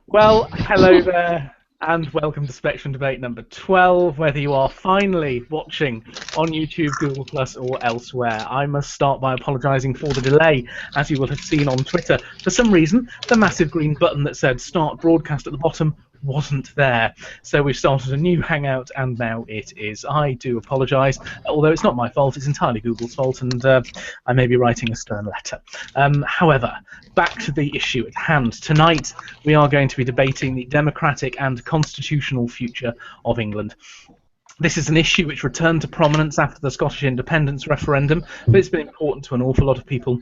Well, hello there, and welcome to Spectrum Debate number 12. Whether you are finally watching on YouTube, Google Plus, or elsewhere, I must start by apologising for the delay. As you will have seen on Twitter, for some reason, the massive green button that said Start Broadcast at the bottom wasn't there. So we've started a new Hangout, and now it is. I do apologise, although it's not my fault, it's entirely Google's fault, and I may be writing a stern letter. However, back to the issue at hand. Tonight, we are going to be debating the democratic and constitutional future of England. This is an issue which returned to prominence after the Scottish independence referendum, but it's been important to an awful lot of people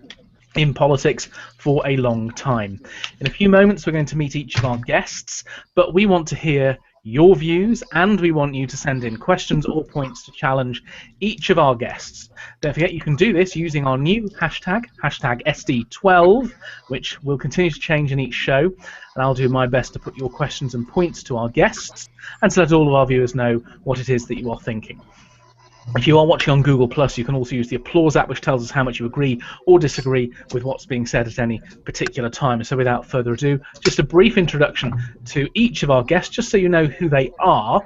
in politics for a long time. In a few moments, we're going to meet each of our guests, but we want to hear your views, and we want you to send in questions or points to challenge each of our guests. Don't forget you can do this using our new hashtag SD12, which will continue to change in each show, and I'll do my best to put your questions and points to our guests and to let all of our viewers know what it is that you are thinking. If you are watching on Google Plus, you can also use the applause app, which tells us how much you agree or disagree with what's being said at any particular time. So without further ado, just a brief introduction to each of our guests, just so you know who they are.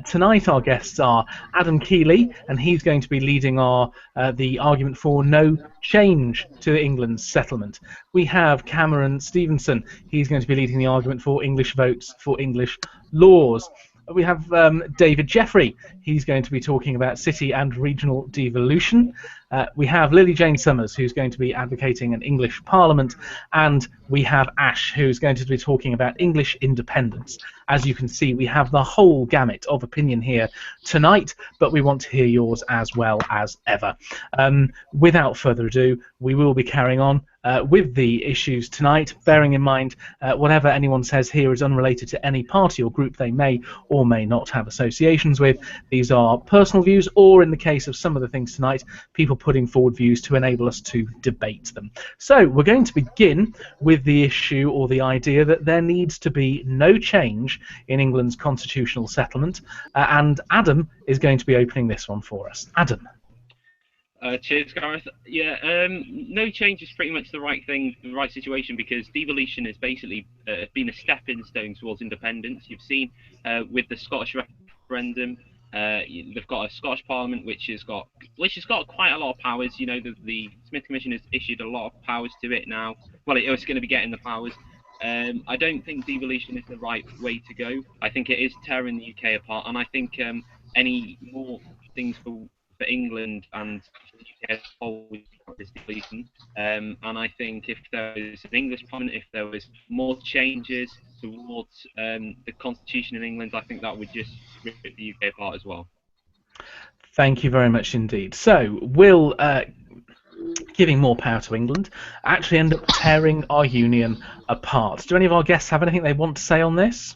Tonight our guests are Adam Keeley, and he's going to be leading the argument for no change to England's settlement. We have Cameron Stevenson. He's going to be leading the argument for English votes for English laws. We have David Jeffrey. He's going to be talking about city and regional devolution. We have Lily Jane Summers, who's going to be advocating an English Parliament. And we have Ash, who's going to be talking about English independence. As you can see, we have the whole gamut of opinion here tonight, but we want to hear yours as well as ever. Without further ado, we will be carrying on with the issues tonight, bearing in mind whatever anyone says here is unrelated to any party or group they may or may not have associations with. These are personal views, or in the case of some of the things tonight, people putting forward views to enable us to debate them. So we're going to begin with the issue or the idea that there needs to be no change in England's constitutional settlement, and Adam is going to be opening this one for us. Adam. Cheers, Gareth. Yeah, no change is pretty much the right thing, the right situation, because devolution has basically been a stepping stone towards independence. You've seen with the Scottish referendum, they've got a Scottish Parliament which has got quite a lot of powers. You know, the Smith Commission has issued a lot of powers to it now. Well, it's going to be getting the powers. I don't think devolution is the right way to go. I think it is tearing the UK apart, and I think any more things for England and the UK as a whole is devolution. And I think if there was an English Parliament, if there was more changes towards the constitution in England, I think that would just rip the UK apart as well. Thank you very much indeed. So will giving more power to England actually end up tearing our union apart? Do any of our guests have anything they want to say on this?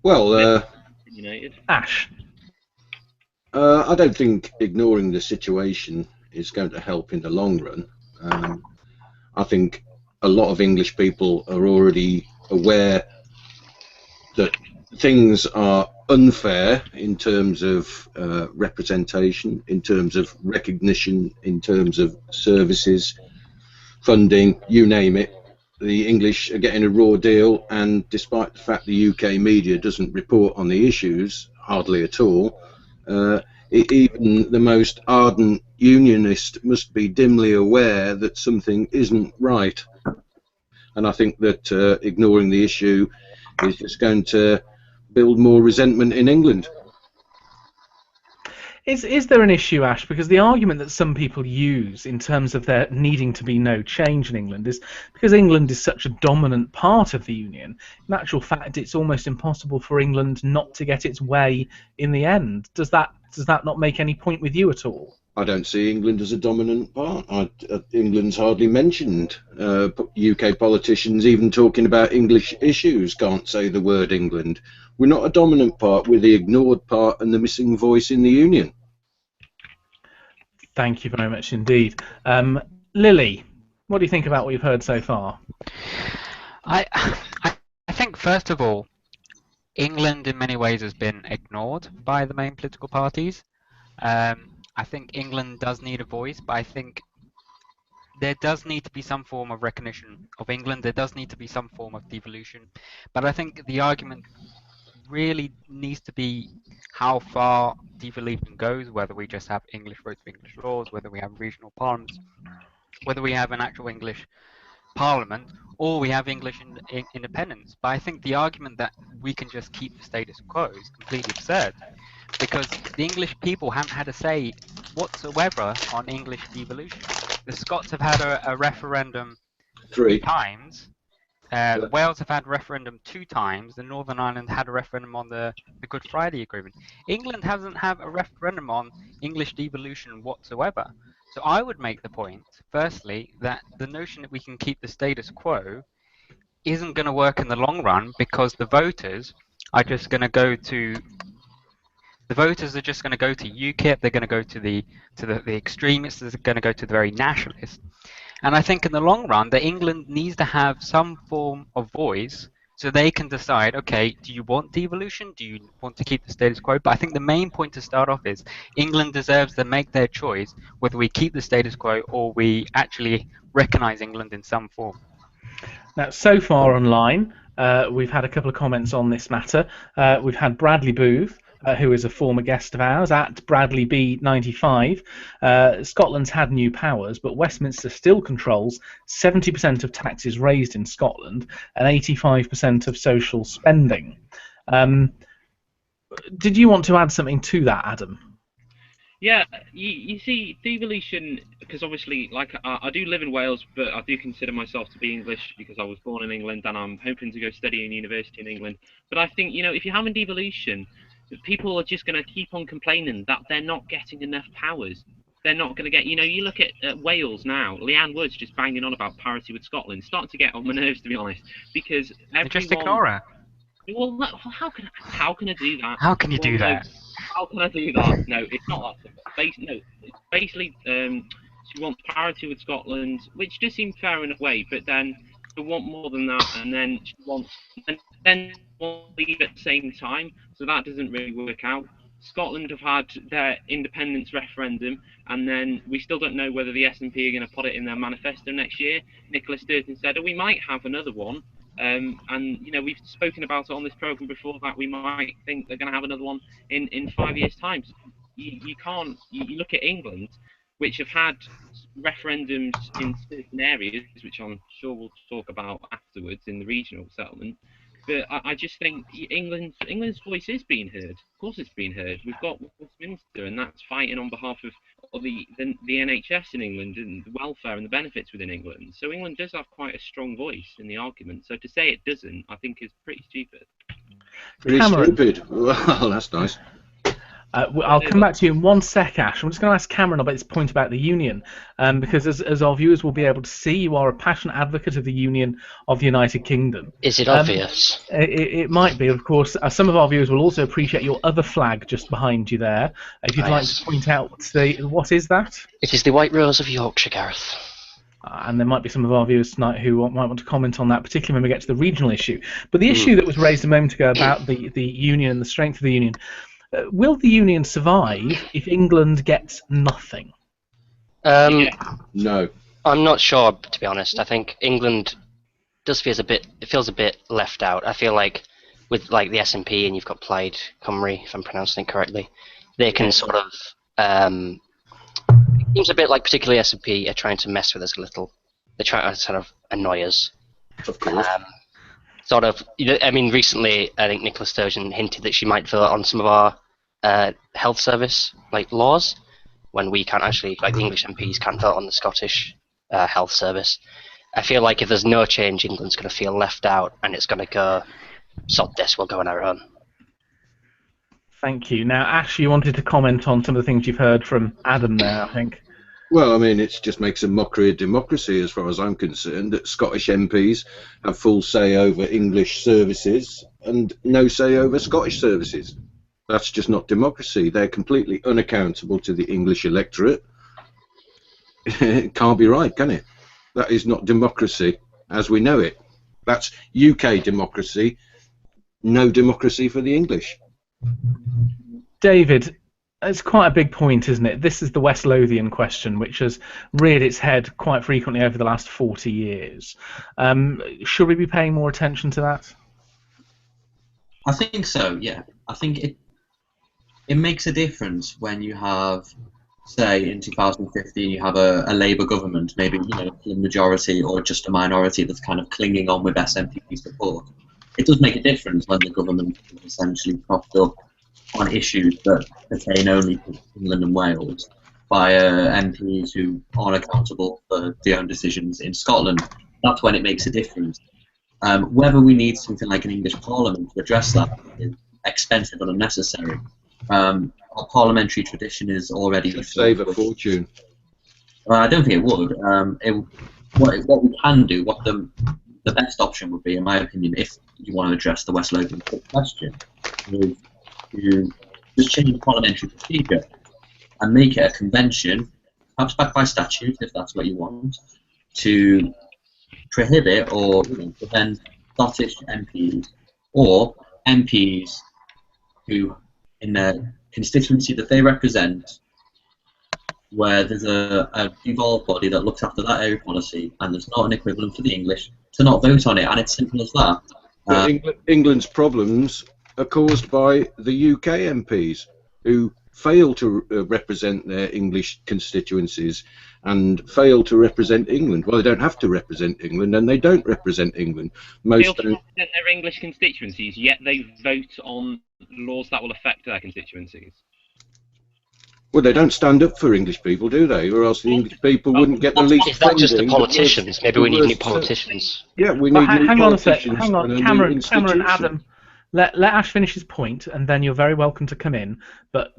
Well, United. Ash. I don't think ignoring the situation is going to help in the long run. I think a lot of English people are already aware that things are unfair in terms of representation, in terms of recognition, in terms of services, funding, you name it. The English are getting a raw deal, and despite the fact the UK media doesn't report on the issues, hardly at all, even the most ardent unionist must be dimly aware that something isn't right. And I think that ignoring the issue is just going to build more resentment in England. Is there an issue, Ash? Because the argument that some people use in terms of there needing to be no change in England is because England is such a dominant part of the Union. In actual fact, it's almost impossible for England not to get its way in the end. Does that not make any point with you at all? I don't see England as a dominant part. England's hardly mentioned. UK politicians, even talking about English issues, can't say the word England. We're not a dominant part. We're the ignored part and the missing voice in the Union. Thank you very much indeed. Lily, what do you think about what you've heard so far? I think, first of all, England in many ways has been ignored by the main political parties. I think England does need a voice, but I think there does need to be some form of recognition of England. There does need to be some form of devolution. But I think the argument really needs to be how far devolution goes, whether we just have English votes for English laws, whether we have regional parliaments, whether we have an actual English parliament, or we have English independence. But I think the argument that we can just keep the status quo is completely absurd, because the English people haven't had a say whatsoever on English devolution. The Scots have had a referendum 3 times. Wales have had a referendum 2 times. The Northern Ireland had a referendum on the Good Friday Agreement. England hasn't had a referendum on English devolution whatsoever. So I would make the point, firstly, that the notion that we can keep the status quo isn't going to work in the long run, because the voters are just going to go to UKIP. They're going to go to the extremists. They're going to go to the very nationalists. And I think in the long run that England needs to have some form of voice so they can decide, okay, do you want devolution? Do you want to keep the status quo? But I think the main point to start off is England deserves to make their choice whether we keep the status quo or we actually recognise England in some form. Now, so far online, we've had a couple of comments on this matter. We've had Bradley Booth, who is a former guest of ours, at BradleyB95. Scotland's had new powers, but Westminster still controls 70% of taxes raised in Scotland and 85% of social spending. Did you want to add something to that, Adam? Yeah, you see, devolution, because obviously, like, I do live in Wales, but I do consider myself to be English because I was born in England and I'm hoping to go study in university in England. But I think, you know, if you're having devolution, people are just going to keep on complaining that they're not getting enough powers. They're not going to get, you know, you look at Wales now, Leanne Wood's just banging on about parity with Scotland. It's starting to get on my nerves, to be honest, because everyone... Just ignore her. Well, how can I do that? How can you do that? How can I do that? No, it's not that simple. It's basically, she wants parity with Scotland, which does seem fair in a way, but then she want more than that, and then she wants, and then won't leave at the same time, so that doesn't really work out. Scotland have had their independence referendum, and then we still don't know whether the SNP are going to put it in their manifesto next year. Nicola Sturgeon said, oh, we might have another one. And you know, we've spoken about it on this programme before, that we might think they're going to have another one in 5 years' time. So you can't. You look at England, which have had referendums in certain areas, which I'm sure we'll talk about afterwards in the regional settlement. But I just think England's voice is being heard. Of course, it's being heard. We've got Westminster, and that's fighting on behalf of the NHS in England and the welfare and the benefits within England. So England does have quite a strong voice in the argument. So to say it doesn't, I think, is pretty stupid. Pretty stupid. Well, that's nice. I'll come back to you in 1 sec, Ash. I'm just going to ask Cameron about this point about the union, because as our viewers will be able to see, you are a passionate advocate of the union of the United Kingdom. Is it obvious? It might be, of course. Some of our viewers will also appreciate your other flag just behind you there. If you'd like to point out what is that? It is the White Rose of Yorkshire, Gareth. And there might be some of our viewers tonight who might want to comment on that, particularly when we get to the regional issue. But the issue that was raised a moment ago about the union and the strength of the union, will the union survive if England gets nothing? No. I'm not sure, to be honest. I think England feels a bit left out. I feel like with the SNP, and you've got Plaid Cymru, if I'm pronouncing it correctly, they can sort of it seems a bit like particularly SNP are trying to mess with us a little. They're trying to sort of annoy us. Of course. Sort of, I mean, recently I think Nicola Sturgeon hinted that she might vote on some of our health service laws, when we can't actually, the English MPs can't vote on the Scottish health service. I feel like if there's no change, England's going to feel left out, and it's going to go, sod this, we'll go on our own. Thank you. Now, Ash, you wanted to comment on some of the things you've heard from Adam there, I think. Well, I mean, it just makes a mockery of democracy as far as I'm concerned, that Scottish MPs have full say over English services and no say over Scottish services. That's just not democracy. They're completely unaccountable to the English electorate. It can't be right, can it? That is not democracy as we know it. That's UK democracy, no democracy for the English. David, It's quite a big point, isn't it? This is the West Lothian question, which has reared its head quite frequently over the last 40 years. Should we be paying more attention to that? I think so. Yeah, I think it makes a difference when you have, say, in 2015, you have a Labour government, maybe a majority or just a minority that's kind of clinging on with SNP support. It does make a difference when the government is essentially propped up on issues that pertain only to England and Wales by MPs who aren't accountable for their own decisions in Scotland. That's when it makes a difference. Whether we need something like an English Parliament to address that is expensive and unnecessary. Our parliamentary tradition is already... It'd save a fortune. I don't think it would. What we can do, what the best option would be, in my opinion, if you want to address the West Lothian question, is to just change parliamentary procedure and make it a convention, perhaps backed by statute, if that's what you want, to prohibit or prevent Scottish MPs or MPs who, in their constituency that they represent, where there's a devolved body that looks after that area policy and there's not an equivalent for the English, to not vote on it, and it's simple as that. England's problems are caused by the UK MPs who fail to represent their English constituencies and fail to represent England. Well, they don't have to represent England, and they don't represent England. Most fail to represent their English constituencies, yet they vote on laws that will affect their constituencies. Well, they don't stand up for English people, do they? Or else the English people wouldn't get the least. Is that just the politicians? Maybe we need new politicians. Yeah, we need new hang politicians. Hang on, Cameron, Adam. Let Ash finish his point, and then you're very welcome to come in. But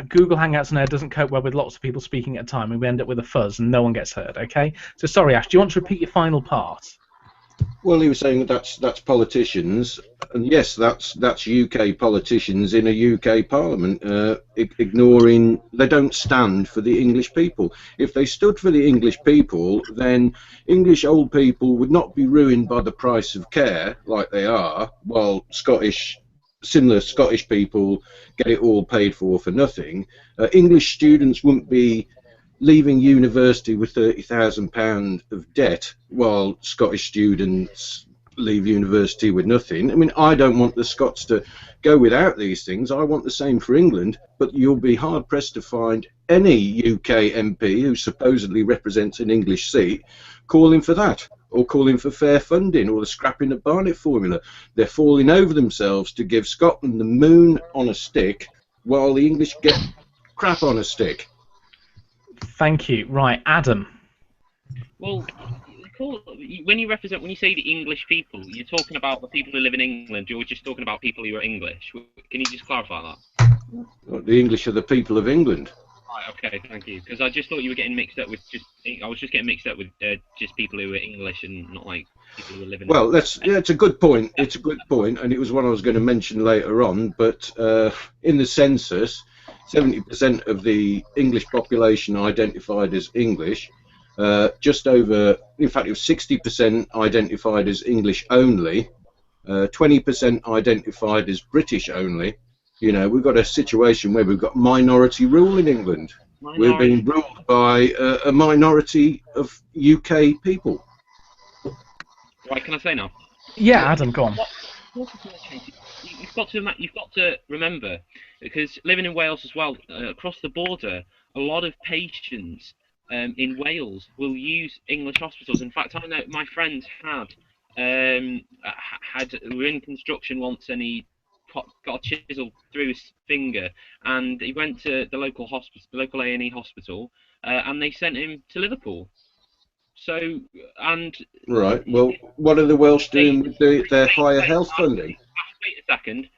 Google Hangouts now doesn't cope well with lots of people speaking at a time, and we end up with a fuzz, and no one gets heard. Okay? So sorry, Ash. Do you want to repeat your final part? Well, he was saying that's politicians, and yes, that's UK politicians in a UK Parliament ignoring. They don't stand for the English people. If they stood for the English people, then English old people would not be ruined by the price of care like they are, while similar Scottish people get it all paid for nothing. English students wouldn't be leaving university with £30,000 of debt, while Scottish students leave university with nothing. I mean, I don't want the Scots to go without these things. I want the same for England, but you'll be hard-pressed to find any UK MP who supposedly represents an English seat calling for that, or calling for fair funding, or the scrapping the Barnett formula. They're falling over themselves to give Scotland the moon on a stick, while the English get crap on a stick. Thank you. Right, Adam. Well, when you say the English people, you're talking about the people who live in England. You're just talking about people who are English. Can you just clarify that? Well, the English are the people of England. Right. Okay. Thank you. Because I just thought you were getting mixed up with I was just getting mixed up with just people who are English and not like people who are living. Well, it's a good point. It's a good point, and it was one I was going to mention later on. But in the census, 70% of the English population identified as English. Just over, in fact, it was 60% identified as English only. 20% identified as British only. You know, we've got a situation where we've got minority rule in England. We're being ruled by a minority of UK people. Right, can I say now? Yeah, Adam, go on. You've got to remember, because living in Wales as well, across the border, a lot of patients in Wales will use English hospitals. In fact, I know my friend were in construction once, and he got a chisel through his finger, and he went to the local hospital, the local A&E hospital, and they sent him to Liverpool. So, and right. Well, what are the Welsh doing with their higher health funding? Wait a second.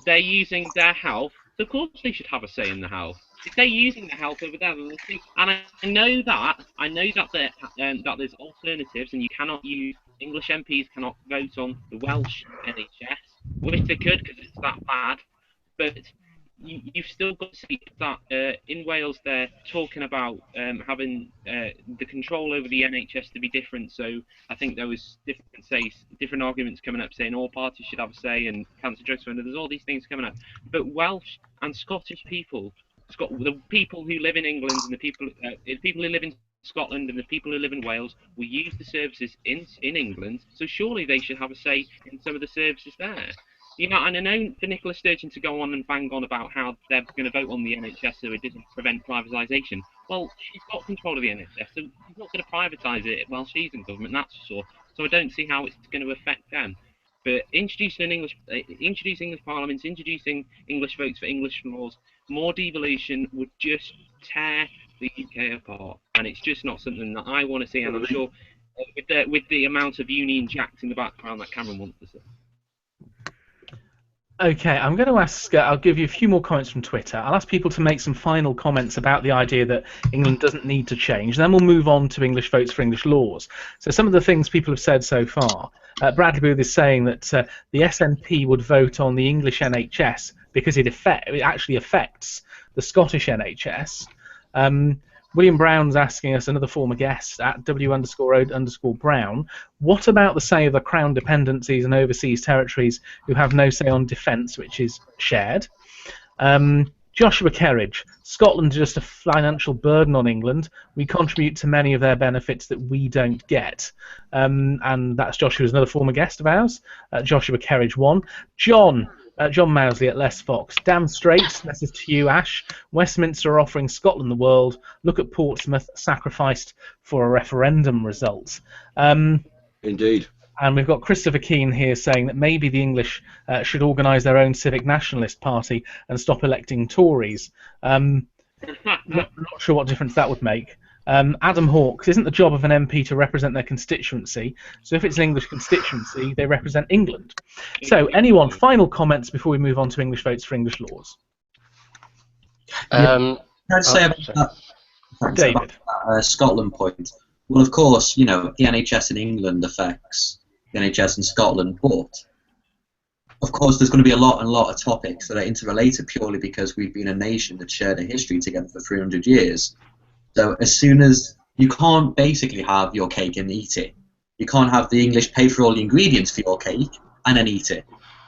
They're using their health. Of course, they should have a say in the health. If they're using the health over there, and I know that there's alternatives, and you cannot use English MPs cannot vote on the Welsh NHS. Wish they could, because it's that bad. But you've still got to see that in Wales they're talking about having the control over the NHS to be different. So I think there was different arguments coming up saying all parties should have a say and cancer drugs. There's all these things coming up. But Welsh and Scottish people the people who live in England and the people who live in Scotland and the people who live in Wales will use the services in England, so surely they should have a say in some of the services there. You know, and I know for Nicola Sturgeon to go on and bang on about how they're going to vote on the NHS so it doesn't prevent privatisation. Well, she's got control of the NHS, so she's not going to privatise it while she's in government, that's for sure. So I don't see how it's going to affect them. But introducing English parliaments, introducing English votes for English laws, more devolution would just tear the UK apart, and it's just not something that I want to see. And I'm sure with the amount of Union Jacks in the background that Cameron wants to see. Okay, I'm going to ask, I'll give you a few more comments from Twitter. I'll ask people to make some final comments about the idea that England doesn't need to change. Then we'll move on to English votes for English laws. So some of the things people have said so far. Bradley Booth is saying that the SNP would vote on the English NHS because it actually affects the Scottish NHS. William Brown's asking us, another former guest, at W_O_Brown, what about the say of the Crown dependencies and overseas territories who have no say on defence, which is shared? Joshua Kerridge, Scotland is just a financial burden on England. We contribute to many of their benefits that we don't get. And that's Joshua's another former guest of ours. Joshua Kerridge 1. John Mousley at Les Fox. Damn straight, this is to you, Ash. Westminster are offering Scotland the world. Look at Portsmouth, sacrificed for a referendum result. Indeed. And we've got Christopher Keane here saying that maybe the English should organise their own civic nationalist party and stop electing Tories. Not sure what difference that would make. Adam Hawkes, isn't the job of an MP to represent their constituency? So if it's an English constituency, they represent England. So anyone, final comments before we move on to English votes for English laws? Can I say about that Scotland point? Well, of course, you know, the NHS in England affects the NHS in Scotland, but of course there's going to be a lot of topics that are interrelated purely because we've been a nation that shared a history together for 300 years. So as soon as you can't basically have your cake and eat it, you can't have the English pay for all the ingredients for your cake and then eat it.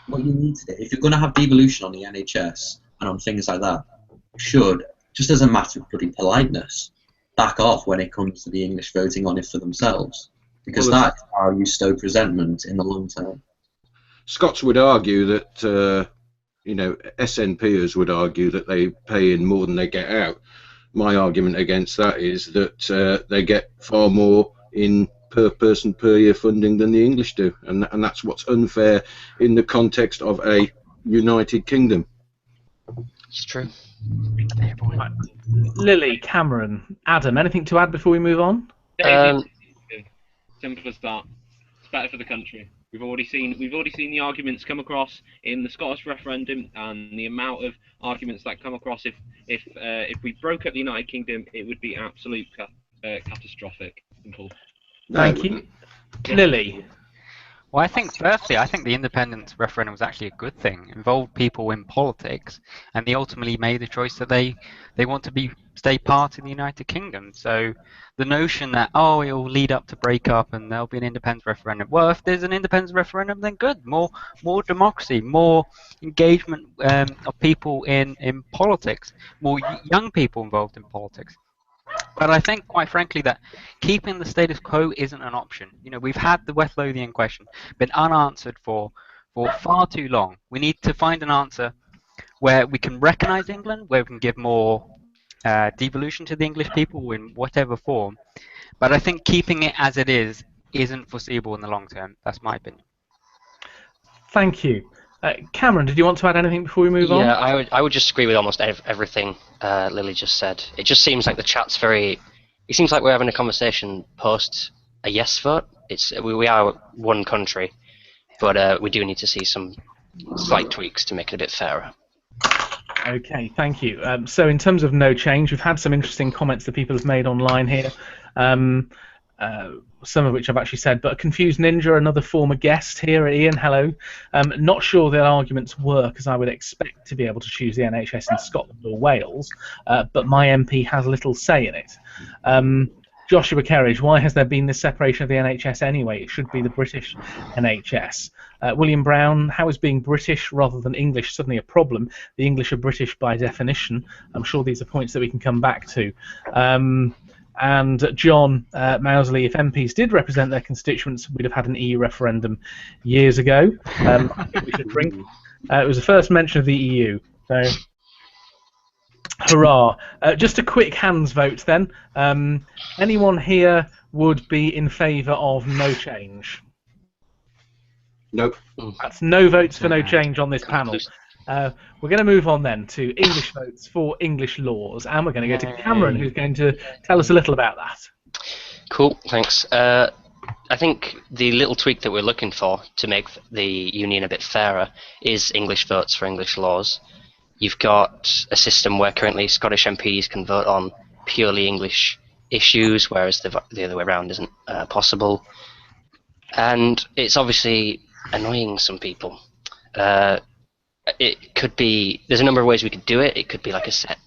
What you need to do, if you're going to have devolution on the NHS and on things like that, you should, just as a matter of bloody politeness, back off when it comes to the English voting on it for themselves, because that's how you stoke resentment in the long term. Scots would argue that, you know, SNPers would argue that they pay in more than they get out. My argument against that is that they get far more in per person per year funding than the English do, and that's what's unfair in the context of a United Kingdom. It's true. Lily, Cameron, Adam, anything to add before we move on? Simple as that. It's better for the country. We've already seen the arguments come across in the Scottish referendum, and the amount of arguments that come across if we broke up the United Kingdom, it would be absolute catastrophic. Simple. Thank you, Lily. Well, I think firstly, the independence referendum was actually a good thing. It involved people in politics, and they ultimately made the choice that they want to stay part of the United Kingdom. So the notion that, oh, it will lead up to break up and there'll be an independence referendum. Well, if there's an independence referendum, then good. More democracy, more engagement of people in politics, more young people involved in politics. But I think, quite frankly, that keeping the status quo isn't an option. You know, we've had the West Lothian question been unanswered for far too long. We need to find an answer where we can recognise England, where we can give more devolution to the English people in whatever form. But I think keeping it as it is isn't foreseeable in the long term. That's my opinion. Thank you. Cameron, did you want to add anything before we move on? Yeah, I would just agree with almost everything Lily just said. It just seems like the chat's very... It seems like we're having a conversation post a yes vote. We are one country, but we do need to see some slight tweaks to make it a bit fairer. Okay, thank you. So in terms of no change, we've had some interesting comments that people have made online here. Some of which I've actually said, but Confused Ninja, another former guest here, Ian, hello. Not sure their arguments work, as I would expect to be able to choose the NHS in Scotland or Wales, but my MP has little say in it. Joshua Kerridge, why has there been this separation of the NHS anyway? It should be the British NHS. William Brown, how is being British rather than English suddenly a problem? The English are British by definition. I'm sure these are points that we can come back to. And John Mousley, if MPs did represent their constituents, we'd have had an EU referendum years ago. I think we should drink. It was the first mention of the EU. So, hurrah. Just a quick hands vote then. Anyone here would be in favour of no change? Nope. That's no votes for no change on this panel. We're going to move on then to English votes for English laws, and we're going to go to Cameron, who's going to tell us a little about that. Cool, thanks. I think the little tweak that we're looking for to make the union a bit fairer is English votes for English laws. You've got a system where currently Scottish MPs can vote on purely English issues, whereas the other way around isn't possible. And it's obviously annoying some people. It could be, there's a number of ways we could do it. It could be like a set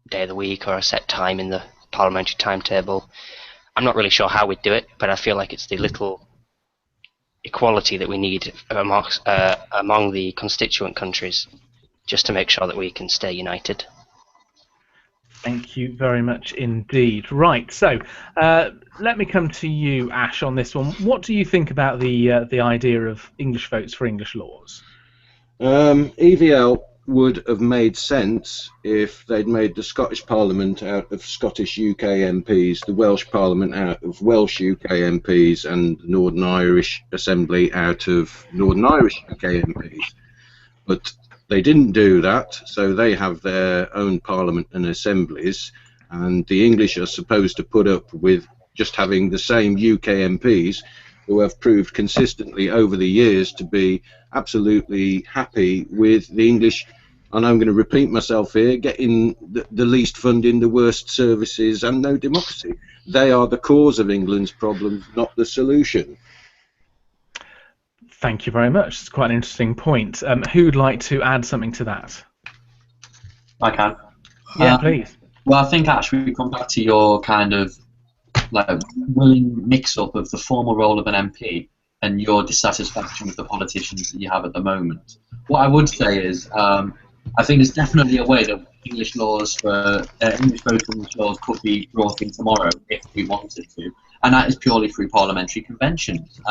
day of the week or a set time in the parliamentary timetable. I'm not really sure how we'd do it, but I feel like it's the little equality that we need among the constituent countries, just to make sure that we can stay united. Thank you very much indeed. Right, so let me come to you, Ash, on this one. What do you think about the idea of English votes for English laws? EVL would have made sense if they'd made the Scottish Parliament out of Scottish UK MPs, the Welsh Parliament out of Welsh UK MPs, and the Northern Irish Assembly out of Northern Irish UK MPs. But they didn't do that, so they have their own Parliament and assemblies, and the English are supposed to put up with just having the same UK MPs who have proved consistently over the years to be absolutely happy with the English, and I'm going to repeat myself here, getting the least funding, the worst services, and no democracy. They are the cause of England's problems, not the solution. Thank you very much. It's quite an interesting point. Who'd like to add something to that? I can. Yeah, please. Well, I think actually we come back to your kind of like willing mix-up of the formal role of an MP and your dissatisfaction with the politicians that you have at the moment. What I would say is, I think there's definitely a way that English laws for English votes for English laws could be brought in tomorrow if we wanted to, and that is purely through parliamentary conventions.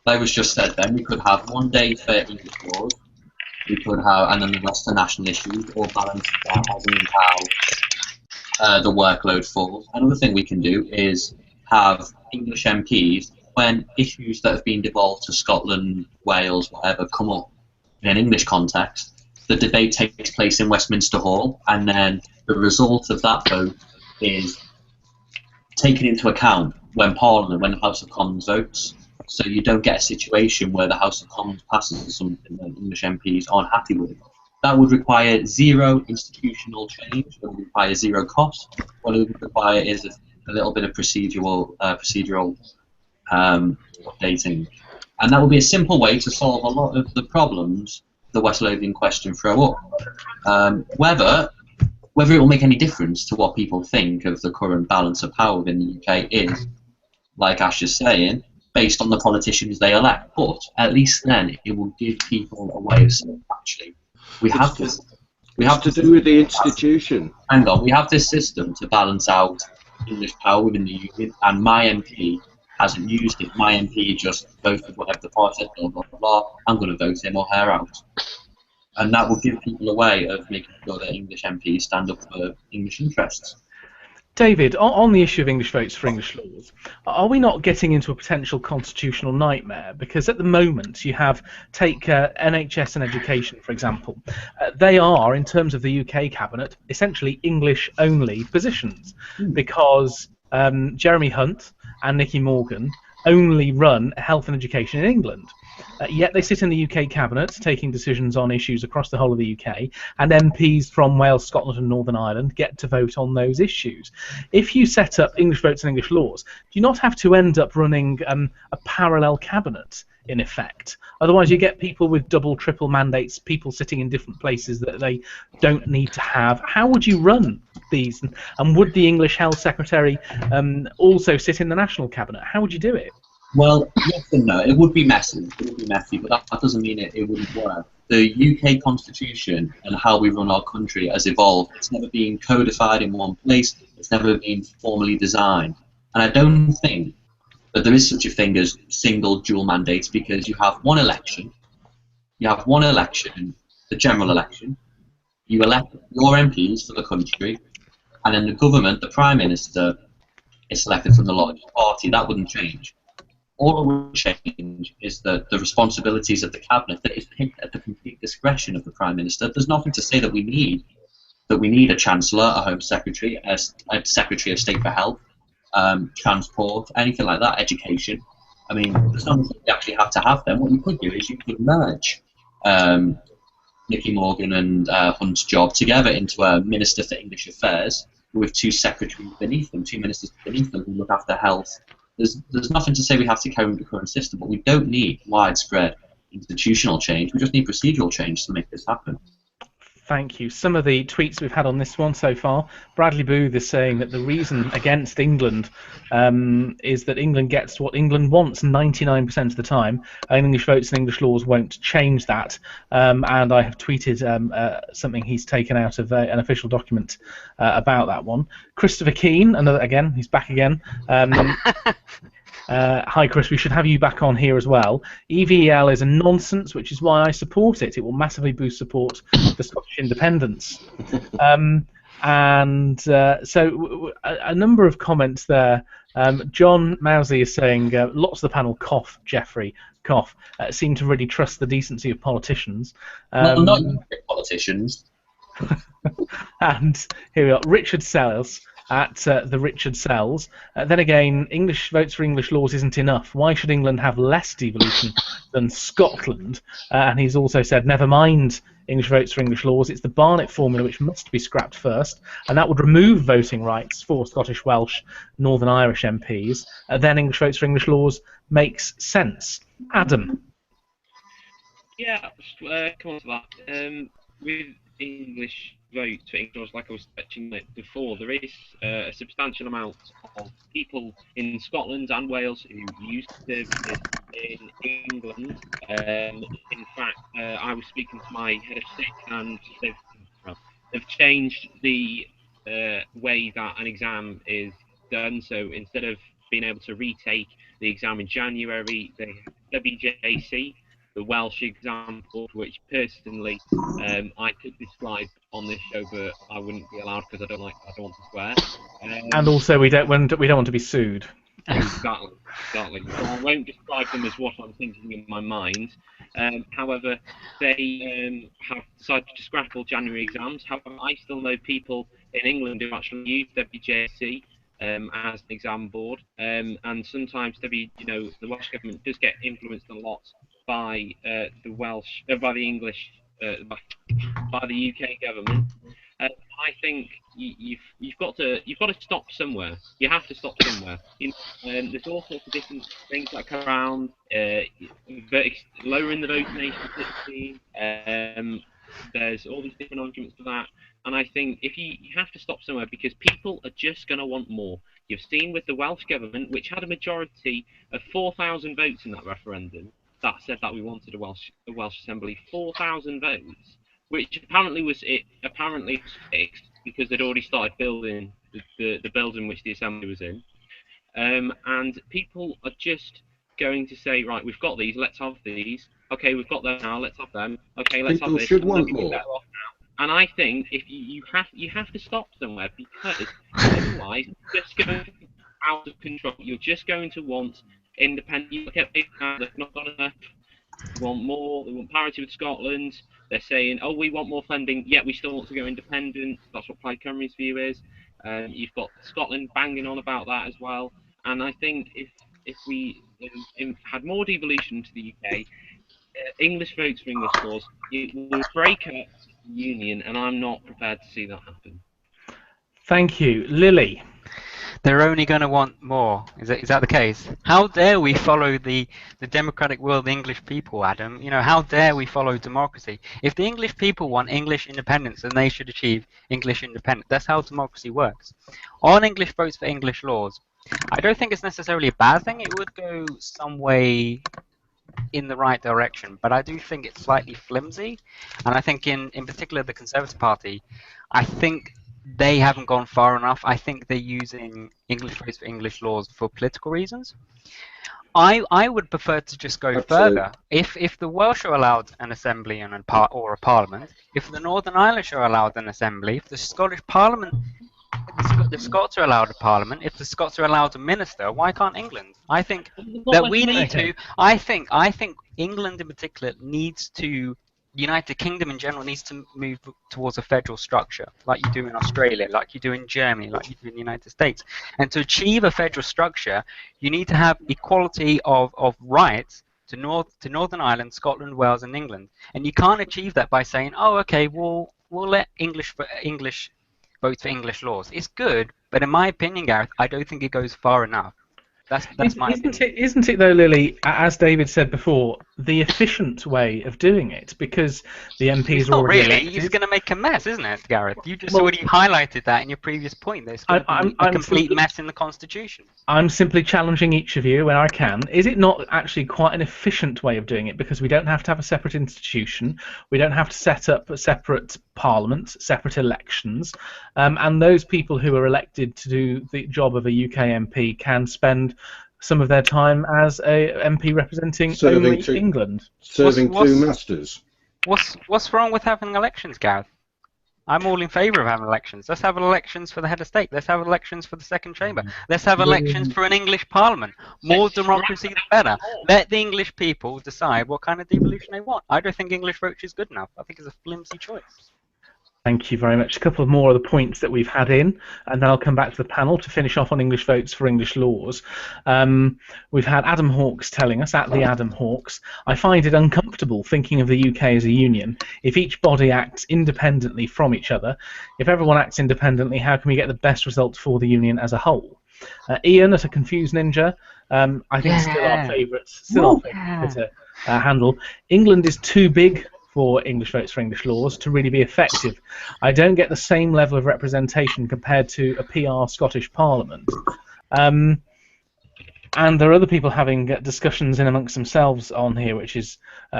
Like was just said, then we could have one day for English laws, we could have, and then the rest are national issues, or balance out as in how the workload falls. Another thing we can do is have English MPs, when issues that have been devolved to Scotland, Wales, whatever, come up in an English context, the debate takes place in Westminster Hall, and then the result of that vote is taken into account when Parliament, when the House of Commons votes. So you don't get a situation where the House of Commons passes something that English MPs aren't happy with. That would require zero institutional change. It would require zero cost. What it would require is a little bit of procedural updating, and that would be a simple way to solve a lot of the problems the West Lothian question throw up. Whether it will make any difference to what people think of the current balance of power within the UK is, like Ash is saying, based on the politicians they elect. But at least then it will give people a way of saying, actually, we have to do with the institution. Hang on, we have this system to balance out English power within the union, and my MP hasn't used it. My MP just voted whatever the party said, blah, blah, blah. I'm going to vote him or her out. And that will give people a way of making sure that English MPs stand up for English interests. David, on the issue of English votes for English laws, are we not getting into a potential constitutional nightmare? Because at the moment you have, take NHS and education, for example. They are, in terms of the UK cabinet, essentially English-only positions, because Jeremy Hunt and Nicky Morgan only run health and education in England. Yet they sit in the UK cabinet, taking decisions on issues across the whole of the UK, and MPs from Wales, Scotland, and Northern Ireland get to vote on those issues. If you set up English votes and English laws, do you not have to end up running a parallel cabinet, in effect? Otherwise, you get people with double, triple mandates, people sitting in different places that they don't need to have. How would you run these? And would the English Health Secretary also sit in the national cabinet? How would you do it? Well, yes and no. It would be messy. It would be messy, but that doesn't mean it wouldn't work. The UK Constitution and how we run our country has evolved. It's never been codified in one place. It's never been formally designed. And I don't think that there is such a thing as single dual mandates, because you have one election. You have one election, the general election. You elect your MPs for the country, and then the government, the Prime Minister, is selected from the largest party. That wouldn't change. All that would change is that the responsibilities of the cabinet, that is picked at the complete discretion of the Prime Minister. There's nothing to say that we need a Chancellor, a Home Secretary, a Secretary of State for Health, transport, anything like that, education. I mean, there's nothing that you actually have to have them. What you could do is you could merge Nicky Morgan and Hunt's job together into a Minister for English Affairs with two secretaries beneath them, two ministers beneath them who look after health. There's nothing to say we have to carry on the current system, but we don't need widespread institutional change. We just need procedural change to make this happen. Thank you. Some of the tweets we've had on this one so far, Bradley Booth is saying that the reason against England is that England gets what England wants 99% of the time, and English votes and English laws won't change that. And I have tweeted something he's taken out of an official document about that one. Christopher Keane, he's back again. Hi Chris, we should have you back on here as well. EVEL is a nonsense, which is why I support it. It will massively boost support for Scottish independence. So a number of comments there. John Mousey is saying, lots of the panel cough, Jeffrey, cough, seem to really trust the decency of politicians. Well, not politicians. And here we are, Richard Sells at the Richard Sells. Then again, English votes for English laws isn't enough. Why should England have less devolution than Scotland? And he's also said, never mind English votes for English laws, it's the Barnett formula which must be scrapped first, and that would remove voting rights for Scottish, Welsh, Northern Irish MPs. Then English votes for English laws makes sense. Adam? Yeah, come on to that. With English votes for English laws, like I was touching it before, there is a substantial amount of people in Scotland and Wales who used to live in England. In fact, I was speaking to my head of state, and they've changed the way that an exam is done. So instead of being able to retake the exam in January, they have WJC, the Welsh exam board, which personally I could describe on this show, but I wouldn't be allowed because I don't want to swear. And also, we don't want to be sued. Exactly. So I won't describe them as what I'm thinking in my mind. However, they have decided to scrap all January exams. However, I still know people in England who actually use WJC as an exam board, and sometimes the Welsh government does get influenced a lot by by the UK government. I think you've got to stop somewhere. You have to stop somewhere. There's all sorts of different things that come around. Lowering the voting age to 16. There's all these different arguments for that. And I think if you have to stop somewhere, because people are just going to want more. You've seen with the Welsh government, which had a majority of 4,000 votes in that referendum, that said that we wanted a Welsh Assembly, 4,000 votes, which apparently was fixed because they'd already started building the building which the Assembly was in. And people are just going to say, right, we've got these, let's have these. Okay, we've got them now, let's have them. Okay, let's have this. People should want more. And I think if you have to stop somewhere, because otherwise it's just going out of control. You're just going to want independent. You look at big now, they've not got enough. They want more. They want parity with Scotland. They're saying, oh, we want more funding, yet we still want to go independent. That's what Plaid Cymru's view is. You've got Scotland banging on about that as well. And I think if we had more devolution to the UK, English votes for English laws, it would break up the union, and I'm not prepared to see that happen. Thank you. Lily? They're only going to want more. Is that the case? How dare we follow the democratic will of the English people, Adam? You know, how dare we follow democracy? If the English people want English independence, then they should achieve English independence. That's how democracy works. On English votes for English laws, I don't think it's necessarily a bad thing. It would go some way in the right direction, but I do think it's slightly flimsy. And I think in particular the Conservative Party, I think they haven't gone far enough. I think they're using English votes for English laws for political reasons. I would prefer to just go further. If the Welsh are allowed an assembly and or a parliament, if the Northern Irish are allowed an assembly, if the Scottish Parliament, the Scots are allowed a parliament, if the Scots are allowed a minister, why can't England? I think that we need to. I think England in particular needs to. The United Kingdom in general needs to move towards a federal structure, like you do in Australia, like you do in Germany, like you do in the United States. And to achieve a federal structure, you need to have equality of rights to Northern Ireland, Scotland, Wales, and England. And you can't achieve that by saying, oh, okay, we'll let English vote for English laws. It's good, but in my opinion, Gareth, I don't think it goes far enough. That's my opinion. Isn't it though, Lily, as David said before, the efficient way of doing it, because the MPs are already elected. It's going to make a mess, isn't it, Gareth? You just already highlighted that in your previous point. There's going to be a complete mess in the Constitution. I'm simply challenging each of you when I can. Is it not actually quite an efficient way of doing it? Because we don't have to have a separate institution, we don't have to set up a separate parliament, separate elections, and those people who are elected to do the job of a UK MP can spend some of their time as a MP representing only England. Serving two masters. What's wrong with having elections, Gareth? I'm all in favour of having elections. Let's have elections for the head of state. Let's have elections for the second chamber. Let's have elections for an English parliament. More democracy, the better. Let the English people decide what kind of devolution they want. I don't think English vote is good enough. I think it's a flimsy choice. Thank you very much. A couple more of the points that we've had in, and then I'll come back to the panel to finish off on English votes for English laws. We've had Adam Hawkes telling us, at the Adam Hawkes, I find it uncomfortable thinking of the UK as a union. If each body acts independently from each other, if everyone acts independently, how can we get the best results for the union as a whole? Ian at a Confused Ninja, I think still our favourite handle. England is too big for English votes for English laws to really be effective. I don't get the same level of representation compared to a PR Scottish Parliament. And there are other people having discussions in amongst themselves on here, which is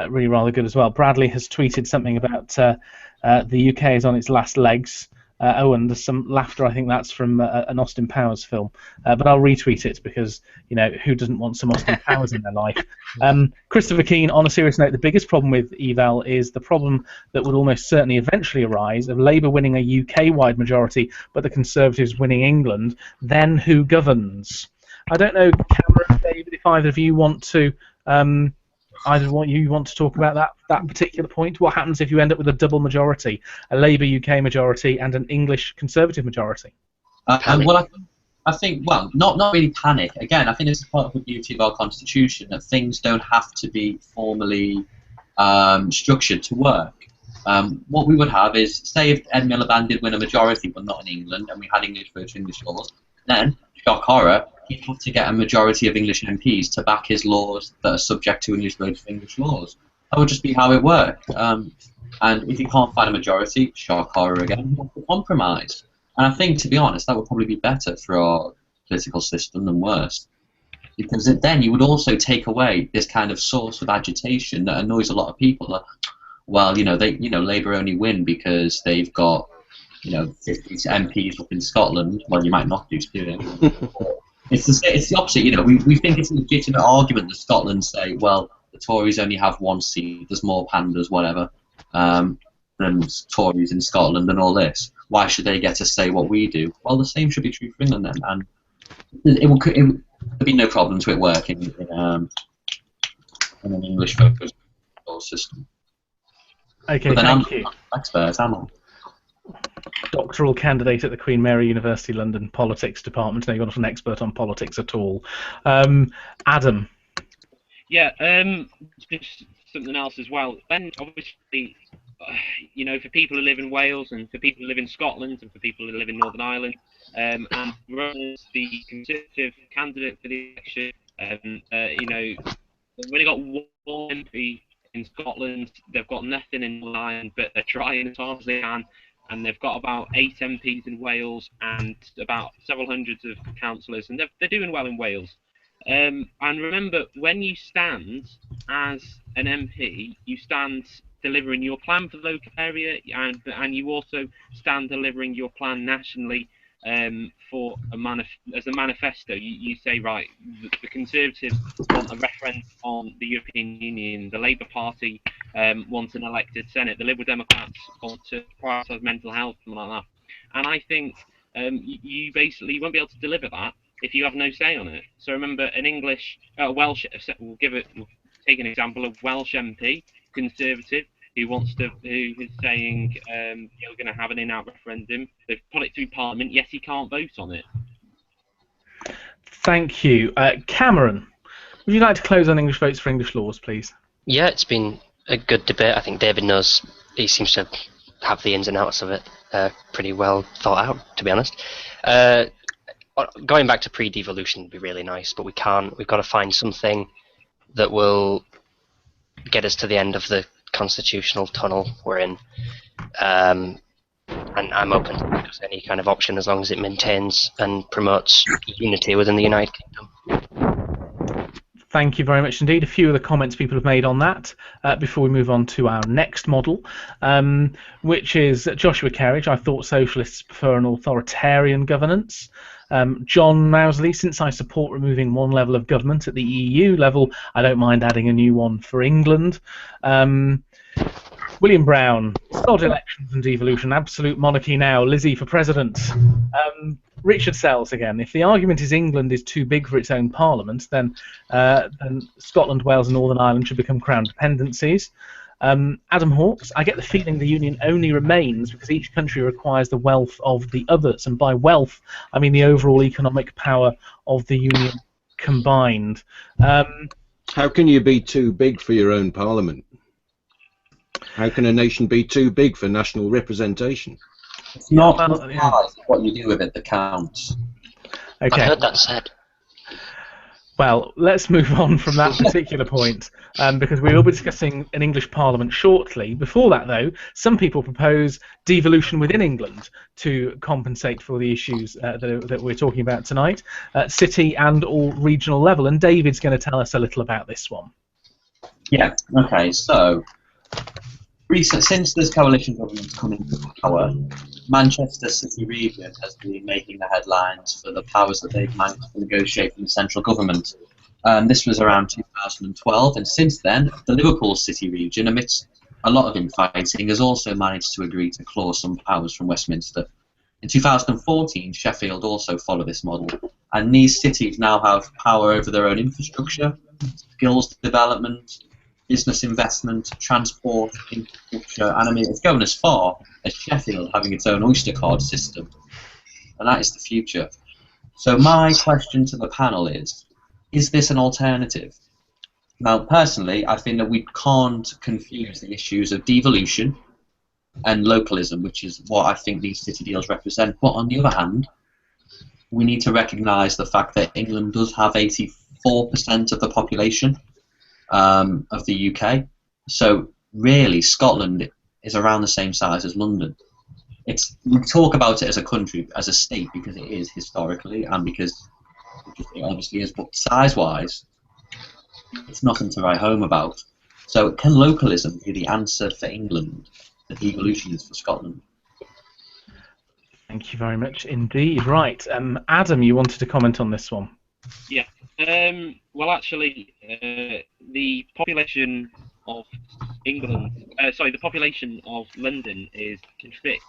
really rather good as well. Bradley has tweeted something about the UK is on its last legs. And there's some laughter. I think that's from an Austin Powers film, but I'll retweet it because who doesn't want some Austin Powers in their life? Christopher Keane, on a serious note, the biggest problem with eval is the problem that would almost certainly eventually arise of Labour winning a UK-wide majority, but the Conservatives winning England. Then who governs? I don't know, Cameron, David, if either of you want to. You want to talk about that particular point? What happens if you end up with a double majority, a Labour UK majority and an English Conservative majority? Well, I think, well, not really panic. Again, I think this is part of the beauty of our constitution, that things don't have to be formally structured to work. What we would have is, say if Ed Miliband did win a majority, but not in England, and we had English votes for English laws, then, shock horror, he'd have to get a majority of English MPs to back his laws that are subject to English votes for English laws. That would just be how it worked. And if you can't find a majority, shock horror again, you have to compromise. And I think, to be honest, that would probably be better for our political system than worse. Because then you would also take away this kind of source of agitation that annoys a lot of people. That, well, Labour only win because they've got 50 MPs up in Scotland. Well, you might not do too. It's the opposite. We think it's a legitimate argument that Scotland say, well, the Tories only have one seat, there's more pandas, whatever, than Tories in Scotland and all this. Why should they get to say what we do? Well, the same should be true for England then, and there'd be no problem to it working in an English focused system. Okay, thank you. Expert, am I? Doctoral candidate at the Queen Mary University London Politics Department. Now you're not an expert on politics at all. Adam. Yeah, just something else as well. Then obviously, you know, for people who live in Wales and for people who live in Scotland and for people who live in Northern Ireland, and for us, the Conservative candidate for the election, you know, they've only got one MP in Scotland. They've got nothing in Northern Ireland, but they're trying as hard as they can. And they've got about 8 MPs in Wales and about several hundreds of councillors, and they're doing well in Wales. And remember, when you stand as an MP, you stand delivering your plan for the local area, and you also stand delivering your plan nationally for as a manifesto. You say, right, the Conservatives want a referendum on the European Union, the Labour Party wants an elected Senate, the Liberal Democrats want to prioritise mental health, something like that. And I think you basically won't be able to deliver that if you have no say on it. So remember, an Welsh, we'll take an example of Welsh MP, Conservative, who is saying you're going to have an in-out referendum. They've put it through Parliament. Yes, he can't vote on it. Thank you, Cameron. Would you like to close on English votes for English laws, please? Yeah, it's been a good debate. I think David knows. He seems to have the ins and outs of it pretty well thought out, to be honest. Going back to pre-devolution would be really nice, but we can't. We've got to find something that will get us to the end of the constitutional tunnel we're in. And I'm open to discuss any kind of option as long as it maintains and promotes unity within the United Kingdom. Thank you very much indeed. A few of the comments people have made on that before we move on to our next model, which is Joshua Kerridge. I thought socialists prefer an authoritarian governance. John Mousley, since I support removing one level of government at the EU level, I don't mind adding a new one for England. William Brown, sod elections and devolution, absolute monarchy now, Lizzie for president. Richard Sells again, if the argument is England is too big for its own parliament, then Scotland, Wales and Northern Ireland should become crown dependencies. Adam Hawkes, I get the feeling the Union only remains because each country requires the wealth of the others, and by wealth I mean the overall economic power of the Union combined. How can you be too big for your own parliament? How can a nation be too big for national representation? It's not what you do with it that counts. Okay. I heard that said. Well, let's move on from that particular point, because we will be discussing an English Parliament shortly. Before that, though, some people propose devolution within England to compensate for the issues that we're talking about tonight, at city and or regional level. And David's going to tell us a little about this one. Yeah, okay, so since this coalition government's come into power, Manchester City region has been making the headlines for the powers that they've managed to negotiate from the central government. This was around 2012, and since then, the Liverpool City region, amidst a lot of infighting, has also managed to agree to claw some powers from Westminster. In 2014, Sheffield also followed this model, and these cities now have power over their own infrastructure, skills development, business investment, transport, infrastructure, and I mean, it's going as far as Sheffield having its own Oyster card system. And that is the future. So my question to the panel is this an alternative? Now, personally, I think that we can't confuse the issues of devolution and localism, which is what I think these city deals represent. But on the other hand, we need to recognise the fact that England does have 84% of the population of the UK, so really Scotland is around the same size as London. We talk about it as a country, as a state, because it is historically, and because it obviously is, but size-wise, it's nothing to write home about. So can localism be the answer for England that devolution is for Scotland? Thank you very much indeed. Right, Adam, you wanted to comment on this one. Yeah. Well, actually, the population of the population of London can fit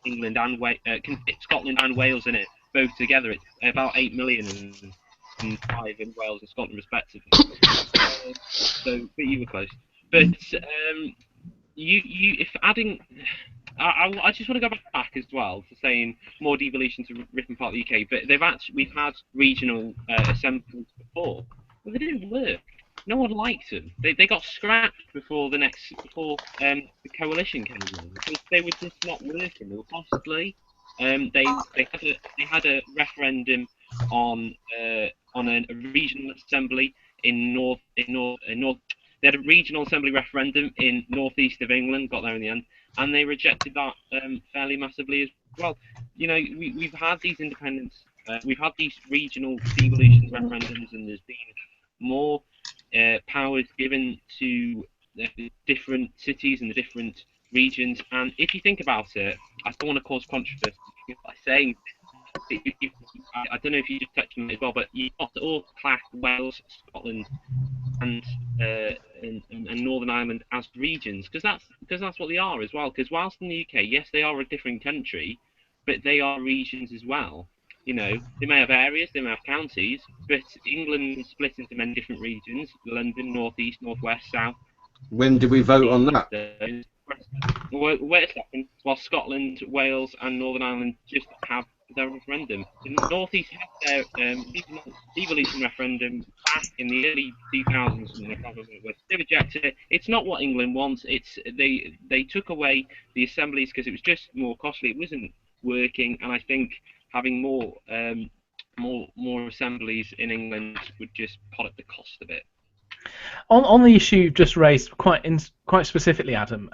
England and can fit Scotland and Wales in it both together. It's about 8 million and 5 in Wales and Scotland respectively. But you were close. But if adding. I just want to go back as well to saying more devolution to different part of the UK, but we've had regional assemblies before, but they didn't work. no one liked them. They got scrapped before the coalition came in because they were just not working. They were costly. They had a referendum on a regional assembly in north. They had a regional assembly referendum in northeast of England. Got there in the end, and they rejected that fairly massively as well. You know, we've had these independence. We've had these regional devolution referendums, and there's been more powers given to the different cities and the different regions. And if you think about it, I don't want to cause controversy by saying, I don't know if you just touched on it as well, but you've got to all class Wales, Scotland, and Northern Ireland as regions, because that's what they are as well. Because whilst in the UK, yes, they are a different country, but they are regions as well. You know, they may have areas, they may have counties, but England is split into many different regions: London, North East, North West, South. When did we vote on that? Wait a second. While Scotland, Wales, and Northern Ireland just have their referendum. The North East had their devolution referendum back in the early 2000s. They rejected it. It's not what England wants. They took away the assemblies because it was just more costly. It wasn't working, and I think having more assemblies in England would just pot up the cost of it. On the issue you've just raised, quite specifically, Adam,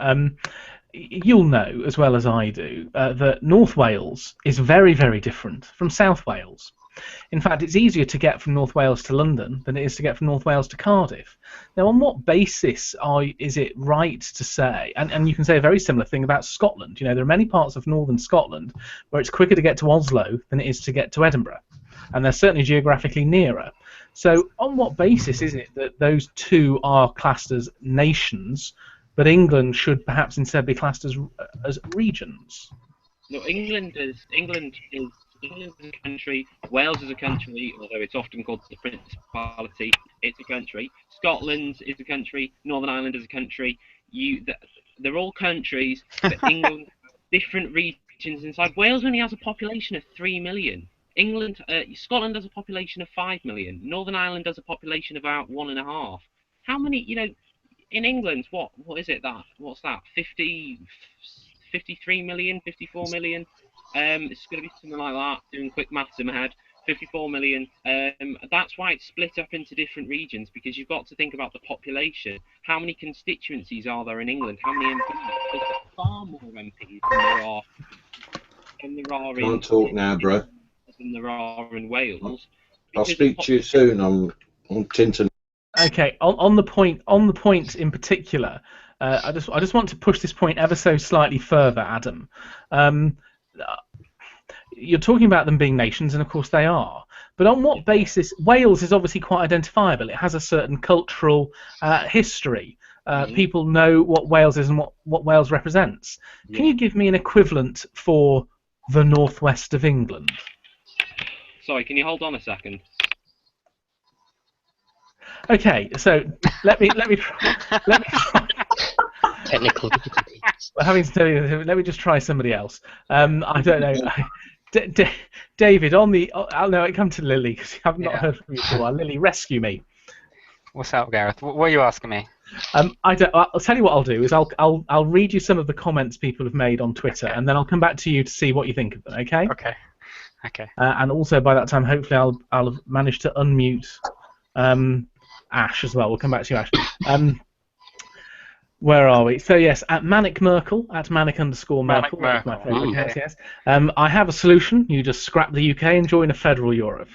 you'll know as well as I do that North Wales is very, very different from South Wales. In fact, it's easier to get from North Wales to London than it is to get from North Wales to Cardiff. Now, on what basis is it right to say, and you can say a very similar thing about Scotland. You know, there are many parts of northern Scotland where it's quicker to get to Oslo than it is to get to Edinburgh, and they're certainly geographically nearer. So on what basis is it that those two are classed as nations, but England should perhaps instead be classed as regions? No, England is a country. Wales is a country, although it's often called the Principality. It's a country. Scotland is a country. Northern Ireland is a country. They're all countries, but England has different regions inside. Wales only has a population of 3 million. Scotland has a population of 5 million. Northern Ireland has a population of about 1.5. How many? You know, in England, what is it that? What's that? 53 million, 54 million. It's going to be something like that. Doing quick maths in my head. 54 million. That's why it's split up into different regions, because you've got to think about the population. How many constituencies are there in England? How many MPs? There's far more MPs than there are Can't talk now, bro. Than there are in Wales. I'll speak to you soon on Tintin. Okay, on the point in particular, I just want to push this point ever so slightly further, Adam. You're talking about them being nations, and of course they are. But on what basis? Wales is obviously quite identifiable. It has a certain cultural history. People know what Wales is and what Wales represents. Can you give me an equivalent for the northwest of England? Sorry, can you hold on a second? Okay, so let me try. Technical difficulties. Well, having to tell you, let me just try somebody else. I don't know. David, I'll now come to Lily because I've not heard from you before. Lily, rescue me. What's up, Gareth? What are you asking me? I'll tell you what I'll do is I'll read you some of the comments people have made on Twitter, and then I'll come back to you to see what you think of them. Okay. Okay. And also by that time, hopefully, I'll have managed to unmute Ash as well. We'll come back to you, Ash. Where are we? So yes, at Manic Merkel, at Manic_Merkel. That's my favourite case, yes. I have a solution. You just scrap the UK and join a federal Europe.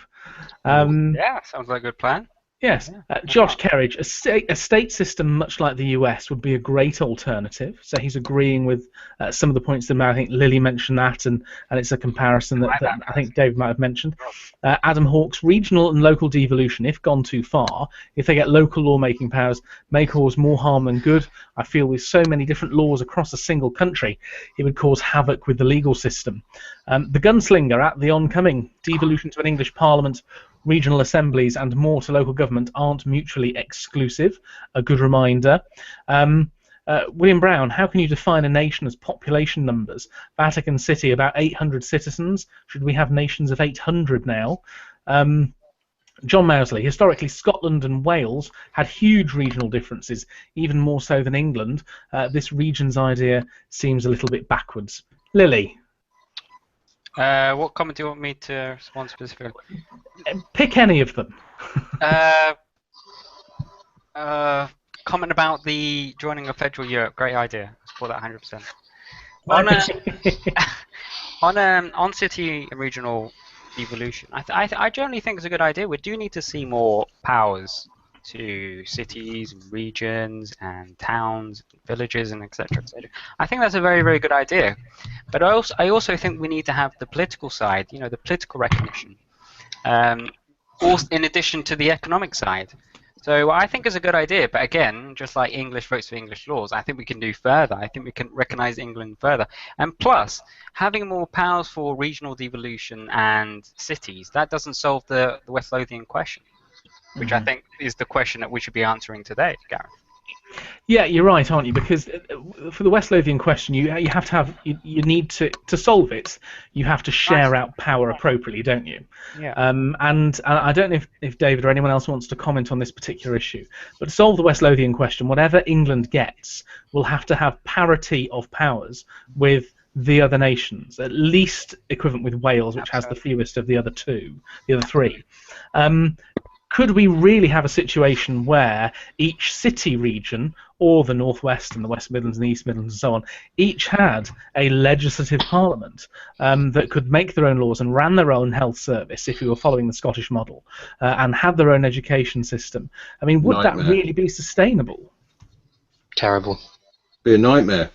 Yeah, sounds like a good plan. Yes, Josh Kerridge, a state system much like the US would be a great alternative. So he's agreeing with some of the points that I think Lily mentioned that, and it's a comparison that I think Dave might have mentioned. Adam Hawkes, regional and local devolution, if gone too far, if they get local lawmaking powers, may cause more harm than good. I feel with so many different laws across a single country, it would cause havoc with the legal system. The Gunslinger, at the oncoming devolution to an English Parliament, regional assemblies and more to local government aren't mutually exclusive. A good reminder. William Brown, how can you define a nation as population numbers? Vatican City, about 800 citizens. Should we have nations of 800 now? John Mousley, historically Scotland and Wales had huge regional differences, even more so than England. This regions idea seems a little bit backwards. Lily? What comment do you want me to respond specifically? Pick any of them. Comment about the joining of Federal Europe. Great idea. I support that 100%. On city and regional devolution, I generally think it's a good idea. We do need to see more powers to cities, and regions, and towns, and villages, and etc. etc. I think that's a very, very good idea. But I also think we need to have the political side, the political recognition, also in addition to the economic side. So I think it's a good idea, but again, just like English votes for English laws, I think we can do further. I think we can recognise England further. And plus, having more powers for regional devolution and cities, that doesn't solve the West Lothian question, which I think is the question that we should be answering today, Gareth. Yeah, you're right, aren't you? Because for the West Lothian question, you have to have you need to solve it. You have to share out power appropriately, don't you? Yeah. And I don't know if David or anyone else wants to comment on this particular issue, but to solve the West Lothian question, whatever England gets will have to have parity of powers with the other nations, at least equivalent with Wales, which has the fewest of the other three. Could we really have a situation where each city region, or the North West and the West Midlands and the East Midlands and so on, each had a legislative parliament that could make their own laws and ran their own health service, if we were following the Scottish model, and had their own education system? I mean, would that really be sustainable? Terrible. Be a nightmare.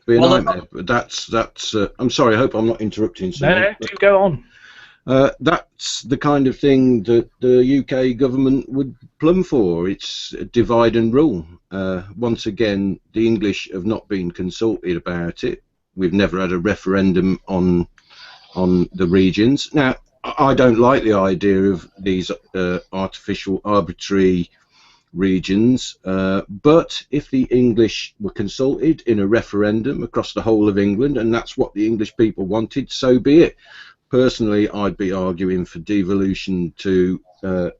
Nightmare. But that's. I'm sorry. I hope I'm not interrupting. No, do go on. That's the kind of thing that the UK government would plumb for. It's divide and rule. Once again, the English have not been consulted about it. We've never had a referendum on the regions. Now, I don't like the idea of these artificial, arbitrary regions, but if the English were consulted in a referendum across the whole of England, and that's what the English people wanted, so be it. Personally, I'd be arguing for devolution to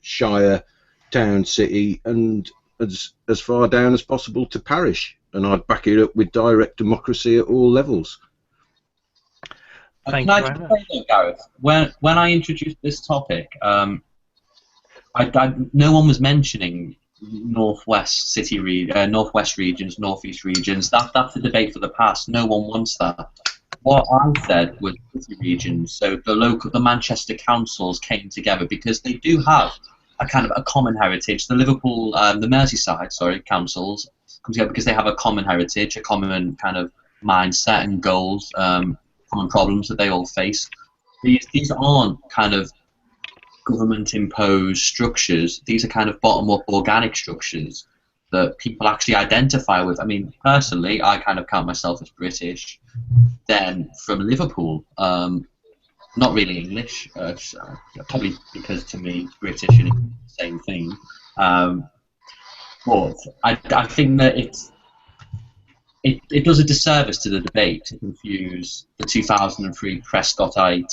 shire, town, city, and as far down as possible to parish, and I'd back it up with direct democracy at all levels. Thank you very much. Gareth, when I introduced this topic, no one was mentioning northwest regions, northeast regions. That's a debate for the past. No one wants that. What I said was city regions. So the Manchester councils came together because they do have a kind of a common heritage. The Liverpool, the Merseyside, councils come together because they have a common heritage, a common kind of mindset and goals, common problems that they all face. These aren't kind of government-imposed structures. These are kind of bottom-up organic structures that people actually identify with. I mean, personally, I kind of count myself as British, then from Liverpool, not really English, probably because to me British and English are the same thing. But I think that it does a disservice to the debate to confuse the 2003 Prescottite,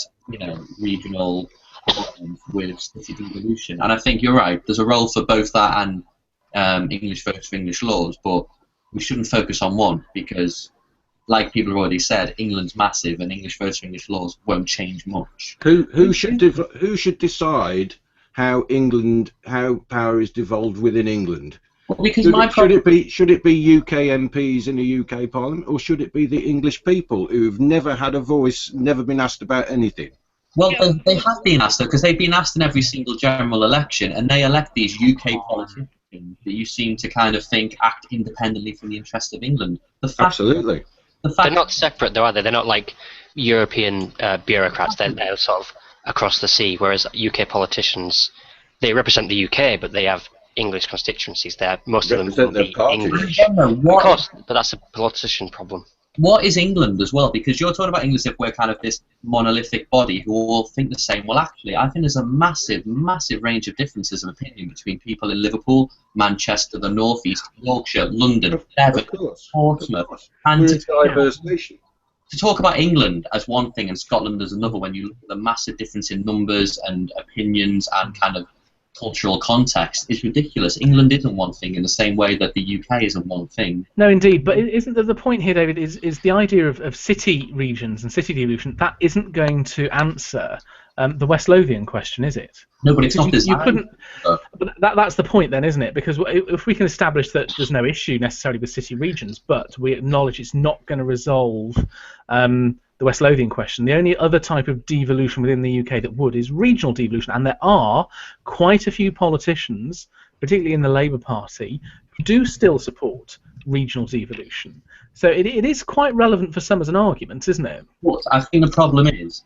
regional with city devolution. And I think you're right. There's a role for both that and English votes for English laws, but we shouldn't focus on one because, like people have already said, England's massive, and English votes for English laws won't change much. Who should decide how power is devolved within England? Well, because should it be UK MPs in the UK Parliament, or should it be the English people who've never had a voice, never been asked about anything? Well, they have been asked, though, because they've been asked in every single general election, and they elect these UK politicians that you seem to kind of think act independently from the interest of England. Absolutely. They're not separate, though, are they? They're not like European bureaucrats. They're sort of across the sea, whereas UK politicians, they represent the UK, but they have English constituencies. Most of them will be English. Of course, but that's a politician problem. What is England as well? Because you're talking about England as if we're kind of this monolithic body who all think the same. Well, actually, I think there's a massive, massive range of differences of opinion between people in Liverpool, Manchester, the North East, Yorkshire, London, Devon, Portsmouth. We're a diverse nation. to talk about England as one thing and Scotland as another, when you look at the massive difference in numbers and opinions and kind of cultural context, is ridiculous. England isn't one thing in the same way that the UK isn't one thing. No, indeed. But isn't the point here, David, is the idea of city regions and city devolution, that isn't going to answer the West Lothian question, is it? No, but it's not You designed. couldn't. But that's the point, then, isn't it? Because if we can establish that there's no issue necessarily with city regions, but we acknowledge it's not going to resolve the West Lothian question, the only other type of devolution within the UK that would is regional devolution, and there are quite a few politicians, particularly in the Labour Party, who do still support regional devolution. So it is quite relevant for some as an argument, isn't it? What I think the problem is,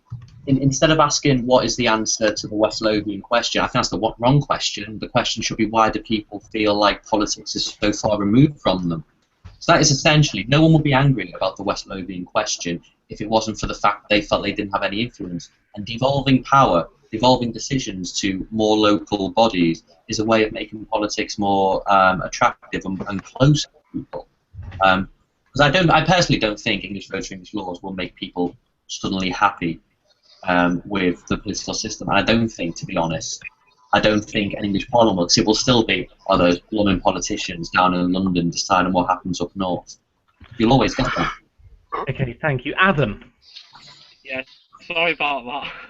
instead of asking what is the answer to the West Lothian question, I think that's the wrong question. The question should be, why do people feel like politics is so far removed from them? So that is essentially, no one would be angry about the West Lothian question if it wasn't for the fact they felt they didn't have any influence. And devolving power, devolving decisions to more local bodies is a way of making politics more attractive and close to people. Because I personally don't think English voter English laws will make people suddenly happy with the political system. And I don't think, to be honest, an English Parliament will, because it will still be those blooming politicians down in London deciding what happens up north. You'll always get that. Okay, thank you. Adam. Yeah, sorry about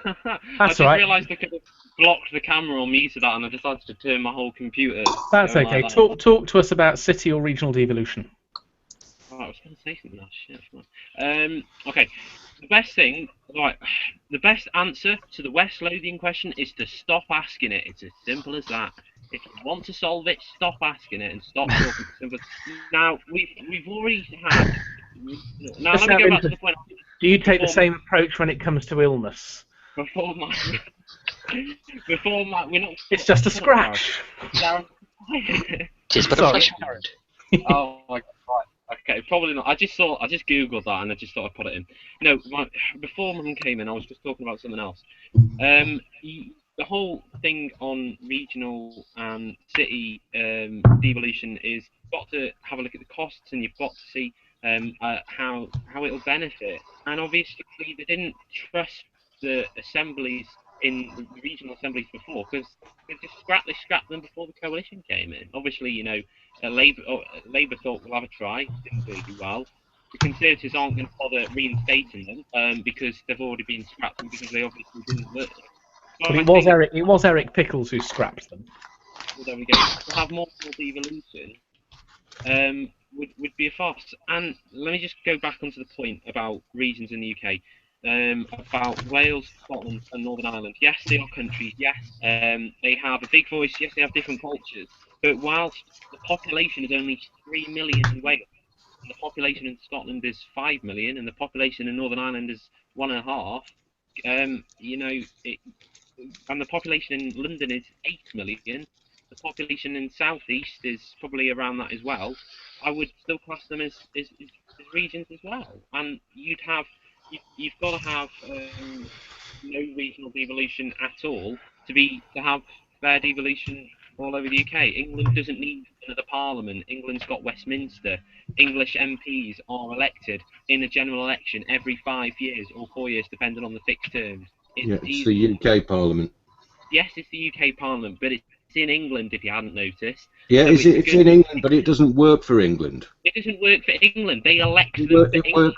that. That's I just all right. realised I could have blocked the camera or muted that, and I decided to turn my whole computer. That's going okay. like that. Talk to us about city or regional devolution. Oh, I was going to say something else. Shit. Okay. The best thing, right? The best answer to the West Lothian question is to stop asking it. It's as simple as that. If you want to solve it, stop asking it and stop talking simple. Now we've already had. Now let me go back to the point. Do you take the same approach when it comes to illness? Before my, we're not. It's just a scratch. Tis but a flesh wound. Oh my god. Okay, probably not. I just googled that and I just thought I'd put it in. No, before Mum came in, I was just talking about something else. The whole thing on regional and city devolution is you've got to have a look at the costs, and you've got to see how it'll benefit. And obviously they didn't trust the assemblies in the regional assemblies before, because they scrapped them before the coalition came in. Obviously, you know, Labour thought we'll have a try, didn't really do well. The Conservatives aren't going to bother reinstating them because they've already been scrapped because they obviously didn't work. So But it was Eric Pickles who scrapped them. Well, there we go. To have more devolution would be a farce. And let me just go back onto the point about regions in the UK. About Wales, Scotland and Northern Ireland. Yes, they are countries, yes. They have a big voice, yes, they have different cultures. But whilst the population is only 3 million in Wales, and the population in Scotland is 5 million, and the population in Northern Ireland is 1.5, you know, and the population in London is 8 million, the population in South East is probably around that as well, I would still class them as regions as well. And you've got to have no regional devolution at all to have fair devolution all over the UK. England doesn't need another parliament. England's got Westminster. English MPs are elected in a general election every 5 years or 4 years, depending on the fixed terms. It's the UK Parliament. Yes, it's the UK Parliament, but it's in England, if you hadn't noticed. Yeah, So it's in England, but it doesn't work for England. It doesn't work for England. They elect them It for England.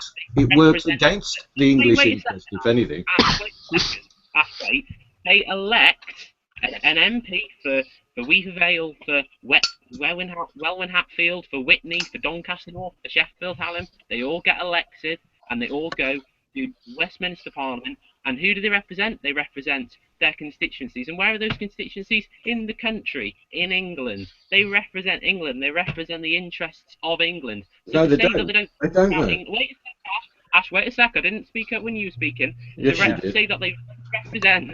works Represent- against the English wait a interest, second. if anything. Wait. They elect an MP for Weaver Vale, for Welwyn Hatfield, for Whitney, for Doncaster North, for Sheffield Hallam. They all get elected, and they all go to Westminster Parliament. And who do they represent? They represent their constituencies. And where are those constituencies? In the country, in England. They represent England. They represent the interests of England. So No, to they say don't. that they They don't, though. Wait a sec, Ash, wait a sec. I didn't speak up when you were speaking. Yes, you To did. say that they represent,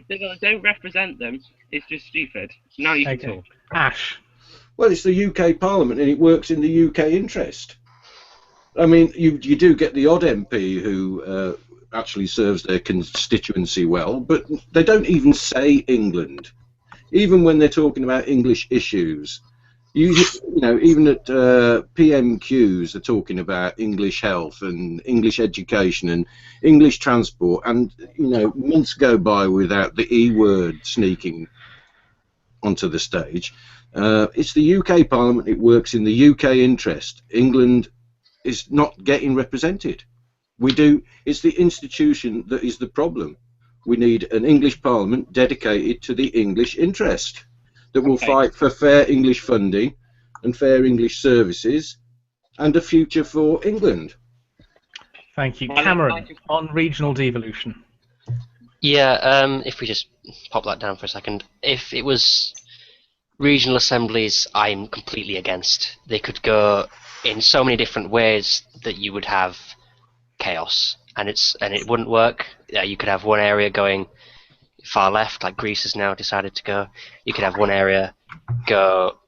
that they don't represent them is just stupid. Now you can Okay. talk. Ash. Well, it's the UK Parliament, and it works in the UK interest. I mean, you do get the odd MP who actually serves their constituency well, but they don't even say England. Even when they're talking about English issues, Even at PMQs are talking about English health and English education and English transport, and months go by without the E word sneaking onto the stage. It's the UK Parliament. It works in the UK interest. England is not getting represented. It's the institution that is the problem. We need an English Parliament dedicated to the English interest, that will fight for fair English funding and fair English services and a future for England. Thank you. Cameron, on regional devolution. Yeah, if we just pop that down for a second. If it was regional assemblies, I'm completely against. They could go in so many different ways that you would have chaos, and it wouldn't work. You could have one area going far left, like Greece has now decided to go. You could have one area go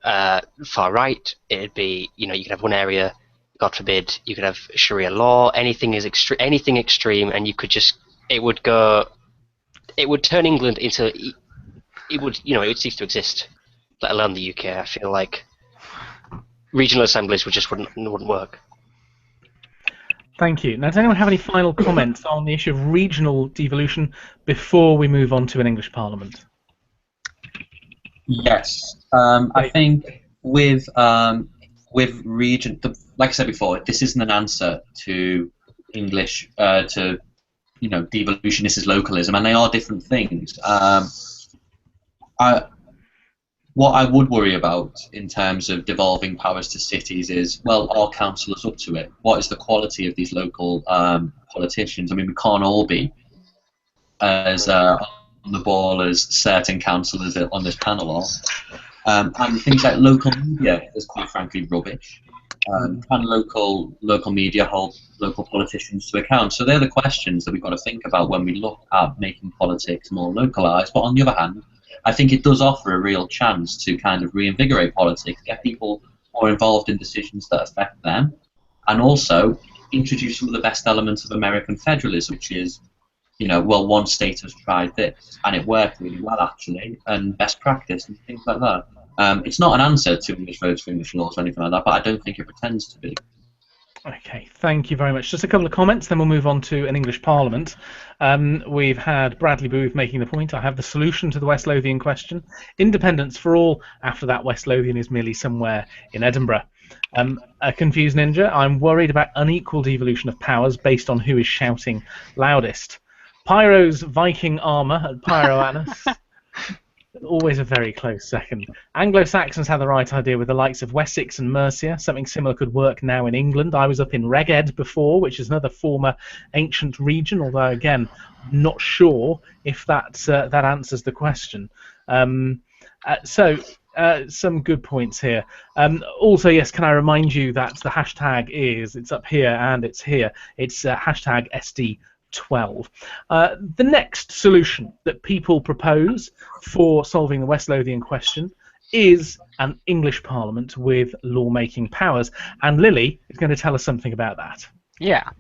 far right. It'd be, you could have one area, God forbid, you could have Sharia law. Anything extreme, and you could it would turn England into, it would cease to exist, let alone the UK. I feel like regional assemblies wouldn't work. Thank you. Now, does anyone have any final comments on the issue of regional devolution before we move on to an English Parliament? Yes, I think with region, like I said before, this isn't an answer to English devolution. This is localism, and they are different things. What I would worry about in terms of devolving powers to cities is, well, are councillors up to it? What is the quality of these local politicians? I mean, we can't all be as on the ball as certain councillors on this panel are. And things like local media is quite frankly rubbish. Can local media hold local politicians to account? So they're the questions that we've got to think about when we look at making politics more localised. But on the other hand, I think it does offer a real chance to kind of reinvigorate politics, get people more involved in decisions that affect them, and also introduce some of the best elements of American federalism, which is, well, one state has tried this, and it worked really well, actually, and best practice and things like that. It's not an answer to English votes for English laws or anything like that, but I don't think it pretends to be. Okay, thank you very much. Just a couple of comments, then we'll move on to an English Parliament. We've had Bradley Booth making the point, I have the solution to the West Lothian question. Independence for all. After that, West Lothian is merely somewhere in Edinburgh. A confused ninja, I'm worried about unequal devolution of powers based on who is shouting loudest. Pyro's Viking armour at Pyroanus. Always a very close second. Anglo-Saxons had the right idea with the likes of Wessex and Mercia. Something similar could work now in England. I was up in Reged before, which is another former ancient region, although, again, not sure if that answers the question. Some good points here. Also, yes, can I remind you that the hashtag it's up here and it's here. It's hashtag SD12. The next solution that people propose for solving the West Lothian question is an English Parliament with lawmaking powers, and Lily is going to tell us something about that. Yeah.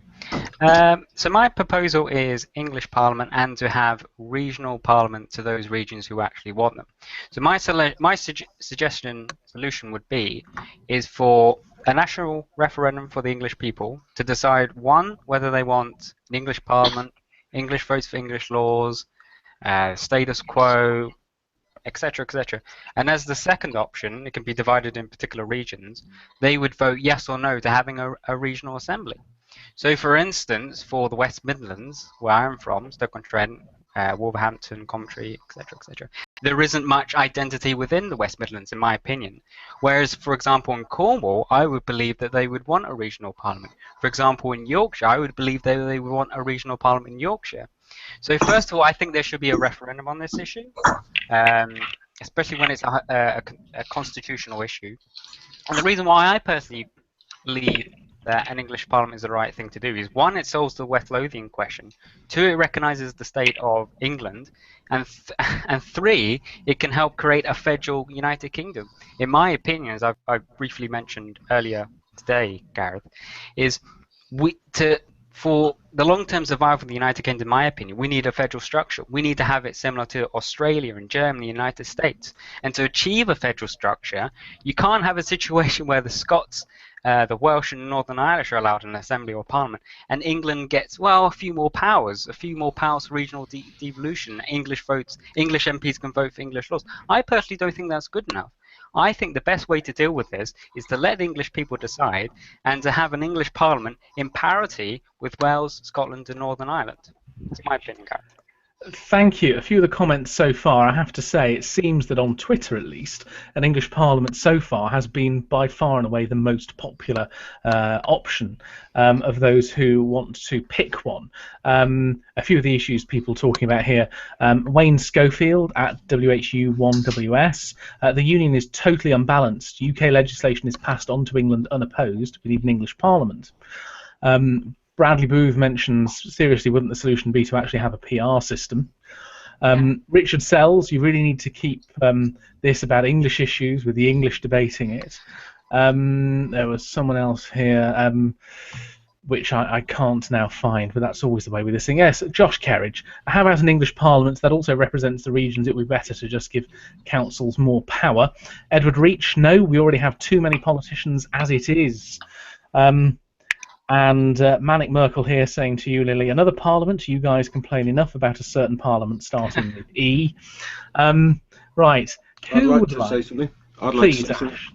So my proposal is English Parliament and to have regional parliament to those regions who actually want them. So my solution would be is for a national referendum for the English people to decide, one, whether they want an English Parliament, English votes for English laws, status quo, etc., etc. And as the second option, it can be divided in particular regions, they would vote yes or no to having a regional assembly. So, for instance, for the West Midlands, where I'm from, Stoke-on-Trent, Wolverhampton, Coventry, etc., etc., there isn't much identity within the West Midlands, in my opinion. Whereas, for example, in Cornwall, I would believe that they would want a regional parliament. For example, in Yorkshire, I would believe that they would want a regional parliament in Yorkshire. So, first of all, I think there should be a referendum on this issue, especially when it's a constitutional issue. And the reason why I personally believe that an English Parliament is the right thing to do is, one, it solves the West Lothian question, two, it recognises the state of England, and three, it can help create a federal United Kingdom. In my opinion, as I briefly mentioned earlier today, Gareth, is for the long-term survival of the United Kingdom, in my opinion, we need a federal structure. We need to have it similar to Australia and Germany, United States. And to achieve a federal structure, you can't have a situation where the Scots, the Welsh and Northern Irish are allowed an assembly or parliament, and England gets, well, a few more powers for regional devolution. English MPs can vote for English laws. I personally don't think that's good enough. I think the best way to deal with this is to let the English people decide and to have an English Parliament in parity with Wales, Scotland and Northern Ireland. That's my opinion, Gareth. Thank you. A few of the comments so far, I have to say, it seems that on Twitter at least, an English Parliament so far has been by far and away the most popular option of those who want to pick one. A few of the issues people talking about here, Wayne Schofield at WHU1WS, the Union is totally unbalanced. UK legislation is passed on to England unopposed. We need an English Parliament. Bradley Booth mentions, seriously, wouldn't the solution be to actually have a PR system? Richard Sells, you really need to keep this about English issues with the English debating it. There was someone else here, which I can't now find, but that's always the way with this thing. Yes, Josh Kerridge, how about an English Parliament that also represents the regions? It would be better to just give councils more power. Edward Reach, no, we already have too many politicians as it is. And Manic Merkel here saying to you, Lily, another parliament? You guys complain enough about a certain parliament starting with E. Right. I'd like to say something. Please, Ash.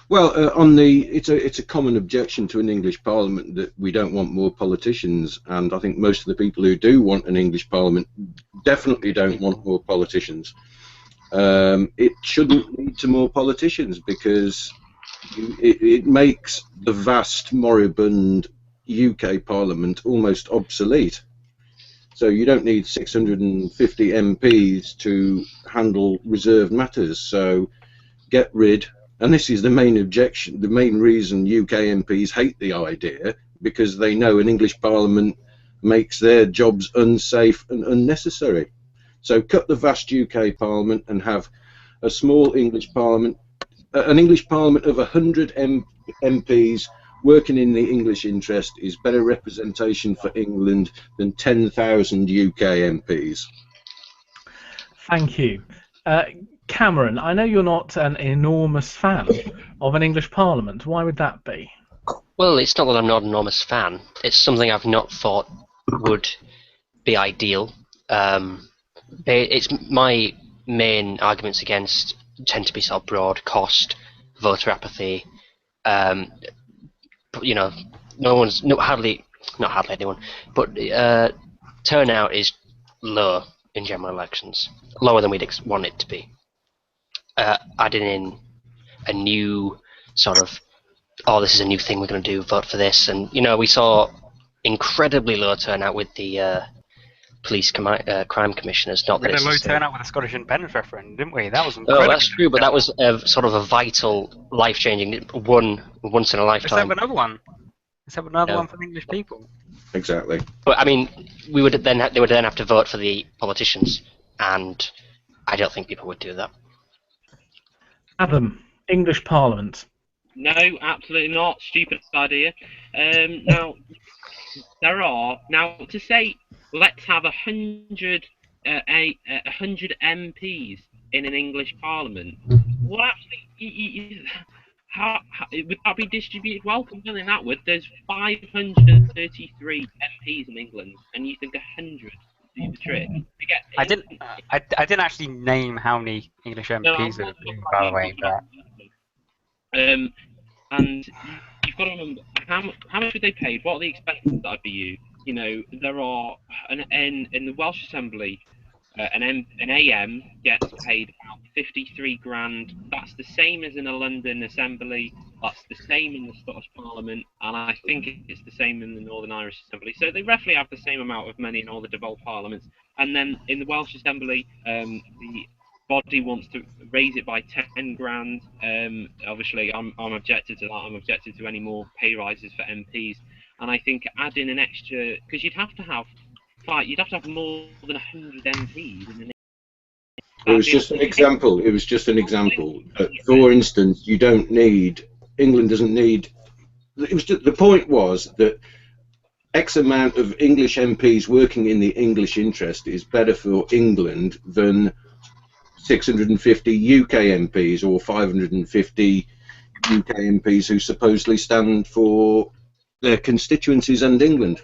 Well, it's a common objection to an English Parliament that we don't want more politicians, and I think most of the people who do want an English Parliament definitely don't want more politicians. It shouldn't lead to more politicians because it makes the vast, moribund UK Parliament almost obsolete. So you don't need 650 MPs to handle reserved matters. So get rid, and this is the main objection, the main reason UK MPs hate the idea, because they know an English Parliament makes their jobs unsafe and unnecessary. So cut the vast UK Parliament and have a small English Parliament. An English Parliament of 100 MPs working in the English interest is better representation for England than 10,000 UK MPs. Thank you. Cameron, I know you're not an enormous fan of an English Parliament. Why would that be? Well, it's not that I'm not an enormous fan. It's something I've not thought would be ideal. It's my main arguments against tend to be sort of broad cost, voter apathy. You know, not hardly anyone, but turnout is low in general elections, lower than we'd want it to be. Adding in a new sort of, oh, this is a new thing we're going to do, vote for this, and you know, we saw incredibly low turnout with the police crime commissioners. Not that we had a low turnout with the Scottish independence referendum, didn't we? That was incredible. Oh, that's true, but that was sort of a vital, life-changing, once in a lifetime. Let's have another one. Let's have another one for the English people. Exactly. But I mean, they would then have to vote for the politicians, and I don't think people would do that. Adam, English Parliament. No, absolutely not. Stupid idea. Now, to say let's have 100 MPs in an English Parliament. What actually? How would that be distributed well? Compelling that would. There's 533 MPs in England, and you think 100 do the trick. I didn't actually name how many English MPs there have been, by the way. But... and you've got to remember how much would they pay? What are the expenses that would be used? You know, there are in the Welsh Assembly, an AM gets paid about 53 grand. That's the same as in a London Assembly. That's the same in the Scottish Parliament, and I think it's the same in the Northern Irish Assembly. So they roughly have the same amount of money in all the devolved parliaments. And then in the Welsh Assembly, the body wants to raise it by 10 grand. Obviously, I'm objected to that. I'm objected to any more pay rises for MPs. And I think adding an extra, because you'd have to have more than 100 MPs. It was just an example. It was just an example. For instance, you don't need. England doesn't need. It was just, the point was that X amount of English MPs working in the English interest is better for England than 650 UK MPs or 550 UK MPs who supposedly stand for their constituencies and England.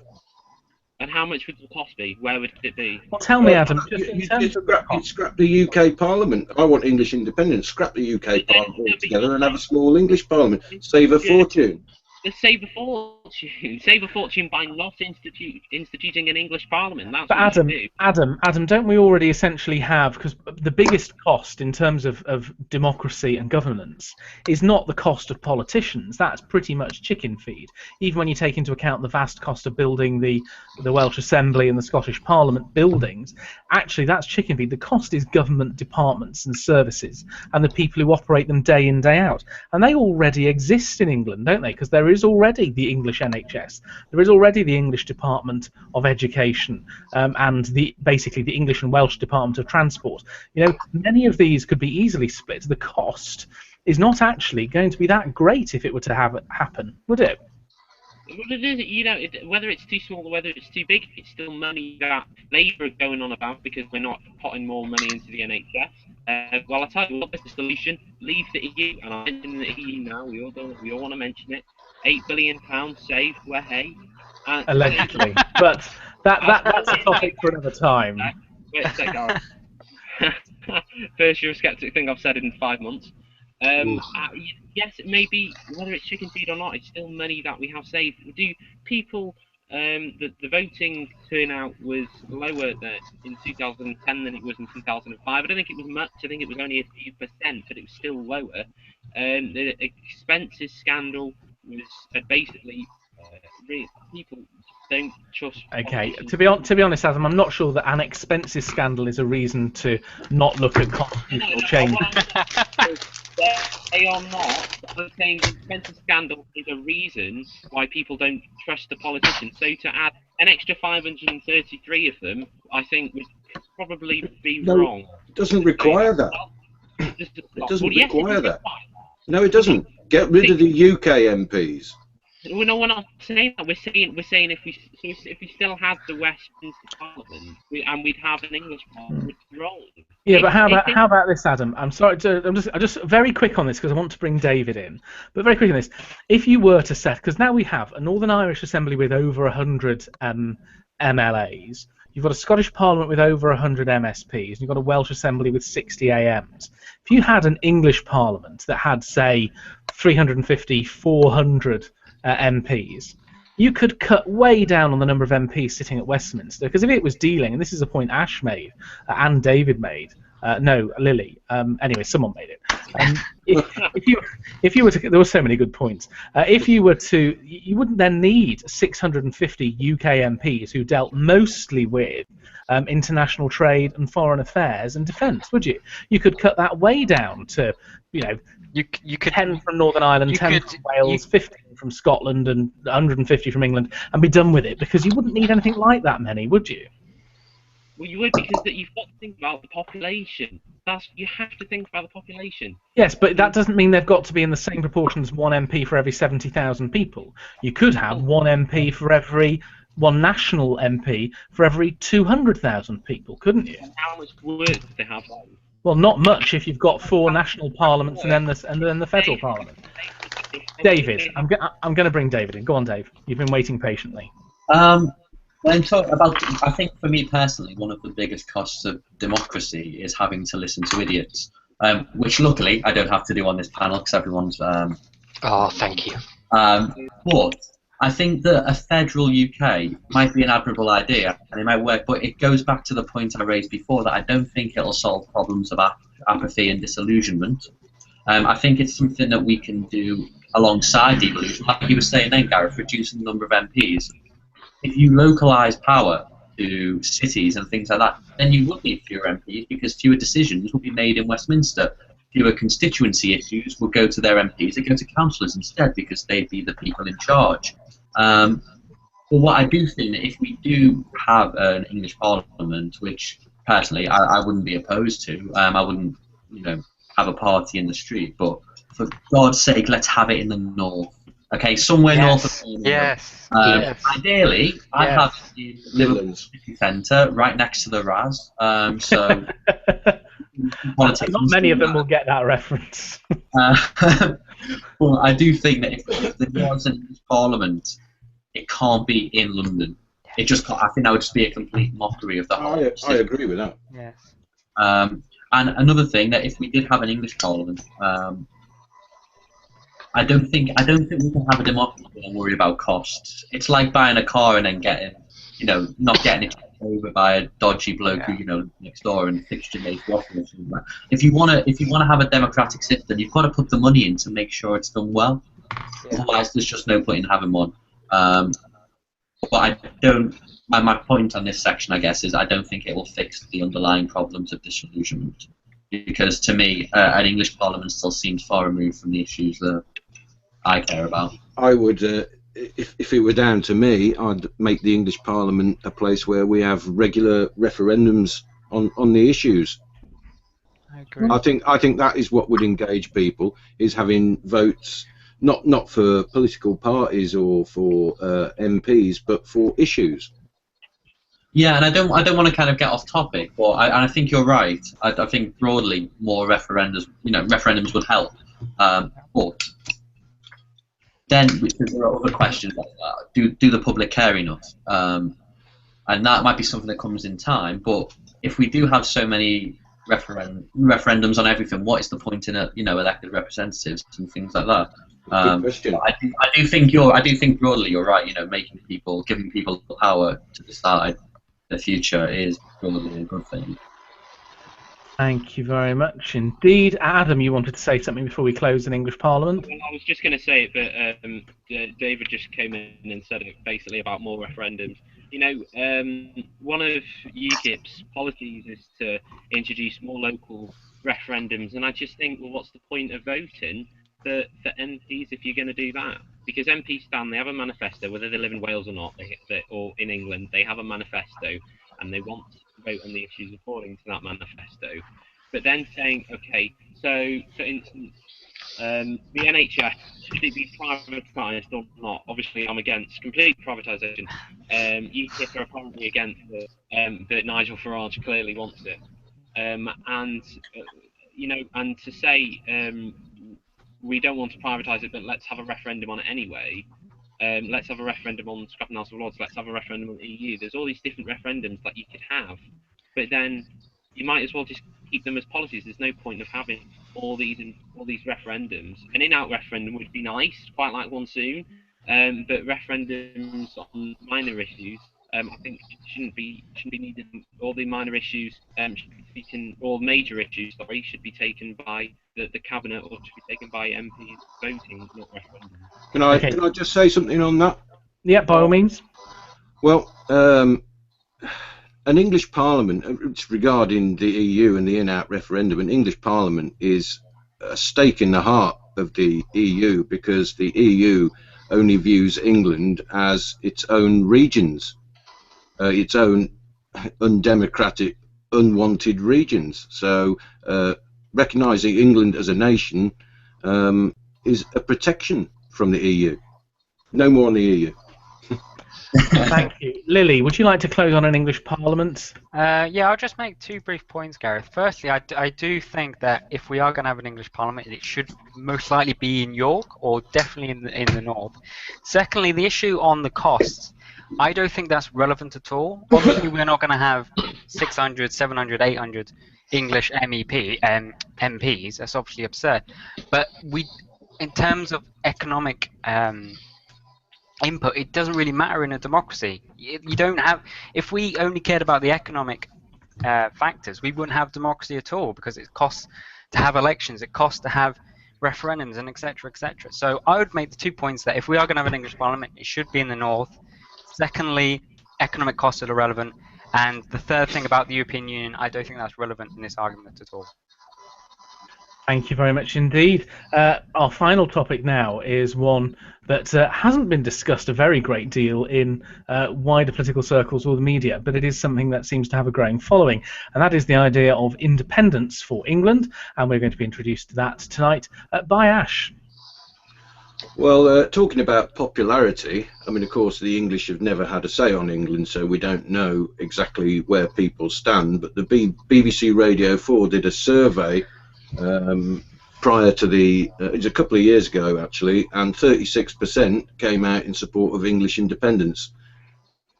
And how much would the cost be? Where would it be? Well, tell me, Adam, just in You'd terms of the cost. scrap the UK Parliament. I want English independence. Scrap the UK Parliament altogether and have a small English Parliament. Save a fortune. Let's save a fortune. Save a fortune by not instituting an English Parliament. That's But what you do. Adam, don't we already essentially have, because the biggest cost in terms of democracy and governance is not the cost of politicians, that's pretty much chicken feed. Even when you take into account the vast cost of building the Welsh Assembly and the Scottish Parliament buildings, actually that's chicken feed. The cost is government departments and services and the people who operate them day in, day out. And they already exist in England, don't they? Because there is already the English NHS, there is already the English Department of Education, and basically the English and Welsh Department of Transport. You know, many of these could be easily split. The cost is not actually going to be that great if it were to have it happen, would it? Well, it is, you know, whether it's too small or whether it's too big, it's still money that Labour are going on about because we're not putting more money into the NHS. Well, I'll tell you what, there's a solution. Leave the EU, and I'm mentioning the EU now. We all want to mention it. £8 billion saved. Well, hey. Allegedly, but that's a topic for another time. Wait a second. First Eurosceptic thing I've said in 5 months. Yes, it may be, whether it's chicken feed or not, it's still money that we have saved. Do people, the voting turnout was lower in 2010 than it was in 2005. I don't think it was much. I think it was only a few percent, but it was still lower. The expenses scandal was basically people don't trust. Okay, to be honest, Adam, I'm not sure that an expenses scandal is a reason to not look at constitutional change. They are not. I'm saying the expenses scandal is a reason why people don't trust the politicians. So to add an extra 533 of them, I think would probably be wrong. It doesn't require that. It doesn't require that. No, it doesn't. Get rid of the UK MPs. Well, no, we're not saying that. We're saying if we still had the Westminster Parliament and we'd have an English Parliament, it's wrong. Yeah, but how about this, Adam? I'm sorry I'm just very quick on this because I want to bring David in. But very quick on this. If you were to set, because now we have a Northern Irish Assembly with over 100 MLAs, you've got a Scottish Parliament with over 100 MSPs, and you've got a Welsh Assembly with 60 AMs. If you had an English Parliament that had, say, 350, 400 MPs, you could cut way down on the number of MPs sitting at Westminster, because if it was dealing, and this is a point Ash made and David made, no, Lily, anyway, someone made it. If you were to, there were so many good points. If you were to, you wouldn't then need 650 UK MPs who dealt mostly with international trade and foreign affairs and defence, would you? You could cut that way down to, you know, you could 10 from Northern Ireland, 10 from Wales, 15 from Scotland, and 150 from England, and be done with it, because you wouldn't need anything like that many, would you? Well, you would, because you've got to think about the population. You have to think about the population. Yes, but that doesn't mean they've got to be in the same proportion as one MP for every 70,000 people. You could have one MP for every one national MP for every 200,000 people, couldn't you? And how much work do they have on? Well, not much if you've got 4 national parliaments and then the federal parliament. David, I'm going to bring David in. Go on, Dave. You've been waiting patiently. When talking about, I think for me personally, one of the biggest costs of democracy is having to listen to idiots, which luckily I don't have to do on this panel because everyone's. Oh, thank you. But I think that a federal UK might be an admirable idea and it might work, but it goes back to the point I raised before that I don't think it'll solve problems of apathy and disillusionment. I think it's something that we can do alongside devolution, like you were saying then, Gareth, reducing the number of MPs. If you localise power to cities and things like that, then you would need fewer MPs because fewer decisions will be made in Westminster. Fewer constituency issues will go to their MPs. They go to councillors instead because they'd be the people in charge. But what I do think that if we do have an English Parliament, which personally I wouldn't be opposed to, I wouldn't, you know, have a party in the street, but for God's sake, let's have it in the north. Okay, somewhere north of Yes. Birmingham. Yes. Yes. Ideally, I'd Yes. have the Liverpool Midlands. City Centre right next to the RAS. So politics. Not many of them will get that reference. Well, I do think that if there was an English Parliament, it can't be in London. It just can't, I think that would just be a complete mockery of the whole. I agree with that. Yes. And another thing, that if we did have an English Parliament, I don't think we can have a democracy and worry about costs. It's like buying a car and then not getting it checked over by a dodgy bloke who next door and fixture makes washing machine. If you wanna have a democratic system, you've got to put the money in to make sure it's done well. Yeah. Otherwise, there's just no point in having one. But I don't. My point on this section, I guess, is I don't think it will fix the underlying problems of disillusionment, because to me, an English Parliament still seems far removed from the issues that I care about. I would, if it were down to me, I'd make the English Parliament a place where we have regular referendums on the issues. I agree. I think that is what would engage people, is having votes not for political parties or for MPs, but for issues. Yeah, and I don't want to kind of get off topic, but I think you're right. I think broadly more referendums would help. But then there are other questions like that. Do the public care enough? And that might be something that comes in time. But if we do have so many referendums on everything, what is the point in elected representatives and things like that? Good question. I do think broadly you're right. Giving people the power to decide the future is probably a good thing. Thank you very much indeed. Adam, you wanted to say something before we close an English Parliament? Well, I was just going to say it, but David just came in and said it basically about more referendums. One of UKIP's policies is to introduce more local referendums, and I just think, well, what's the point of voting for MPs if you're going to do that? Because MPs they have a manifesto, whether they live in Wales or not, or in England, they have a manifesto, and they want to vote on the issues according to that manifesto. But then saying, okay, so for instance, the NHS, should it be privatised or not? Obviously, I'm against complete privatisation. UKIP are apparently against it, but Nigel Farage clearly wants it. And to say we don't want to privatise it, but let's have a referendum on it anyway. Let's have a referendum on scrapping House of Lords. Let's have a referendum on the EU. There's all these different referendums that you could have, but then you might as well just keep them as policies. There's no point of having all these referendums. An in-out referendum would be nice, quite like one soon, but referendums on minor issues, I think shouldn't be needed. All the minor issues, or major issues, sorry, should be taken by the cabinet, or should be taken by MPs voting, not referendums. Can I just say something on that? Yeah, by all means. Well, an English Parliament, regarding the EU and the in-out referendum, an English Parliament is a stake in the heart of the EU, because the EU only views England as its own regions, its own undemocratic, unwanted regions. So recognising England as a nation is a protection from the EU. No more on the EU. Thank you. Lily, would you like to close on an English Parliament? Yeah, I'll just make 2 brief points, Gareth. Firstly, I do think that if we are going to have an English Parliament, it should most likely be in York, or definitely in the north. Secondly, the issue on the costs, I don't think that's relevant at all. Obviously, we're not going to have 600, 700, 800 English MPs. That's obviously absurd. But in terms of economic input, it doesn't really matter in a democracy. You don't have. If we only cared about the economic factors, we wouldn't have democracy at all, because it costs to have elections, it costs to have referendums, and etc., etc. So I would make the 2 points that if we are going to have an English Parliament, it should be in the north. Secondly, economic costs are irrelevant, and the third thing about the European Union, I don't think that's relevant in this argument at all. Thank you very much indeed. Our final topic now is one that hasn't been discussed a very great deal in wider political circles or the media, but it is something that seems to have a growing following, and that is the idea of independence for England, and we're going to be introduced to that tonight by Ash. Well, talking about popularity, I mean, of course, the English have never had a say on England, so we don't know exactly where people stand. But the BBC Radio 4 did a survey prior to it was a couple of years ago, actually, and 36% came out in support of English independence.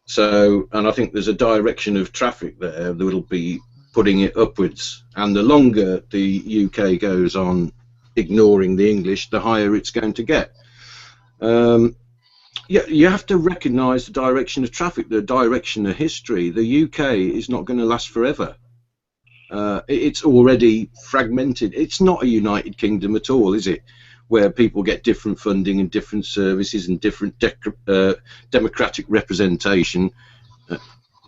So, and I think there's a direction of traffic there that will be putting it upwards. And the longer the UK goes on ignoring the English, the higher it's going to get. Yeah, you have to recognise the direction of traffic, the direction of history. The UK is not going to last forever. It's already fragmented. It's not a United Kingdom at all, is it? Where people get different funding and different services and different democratic representation.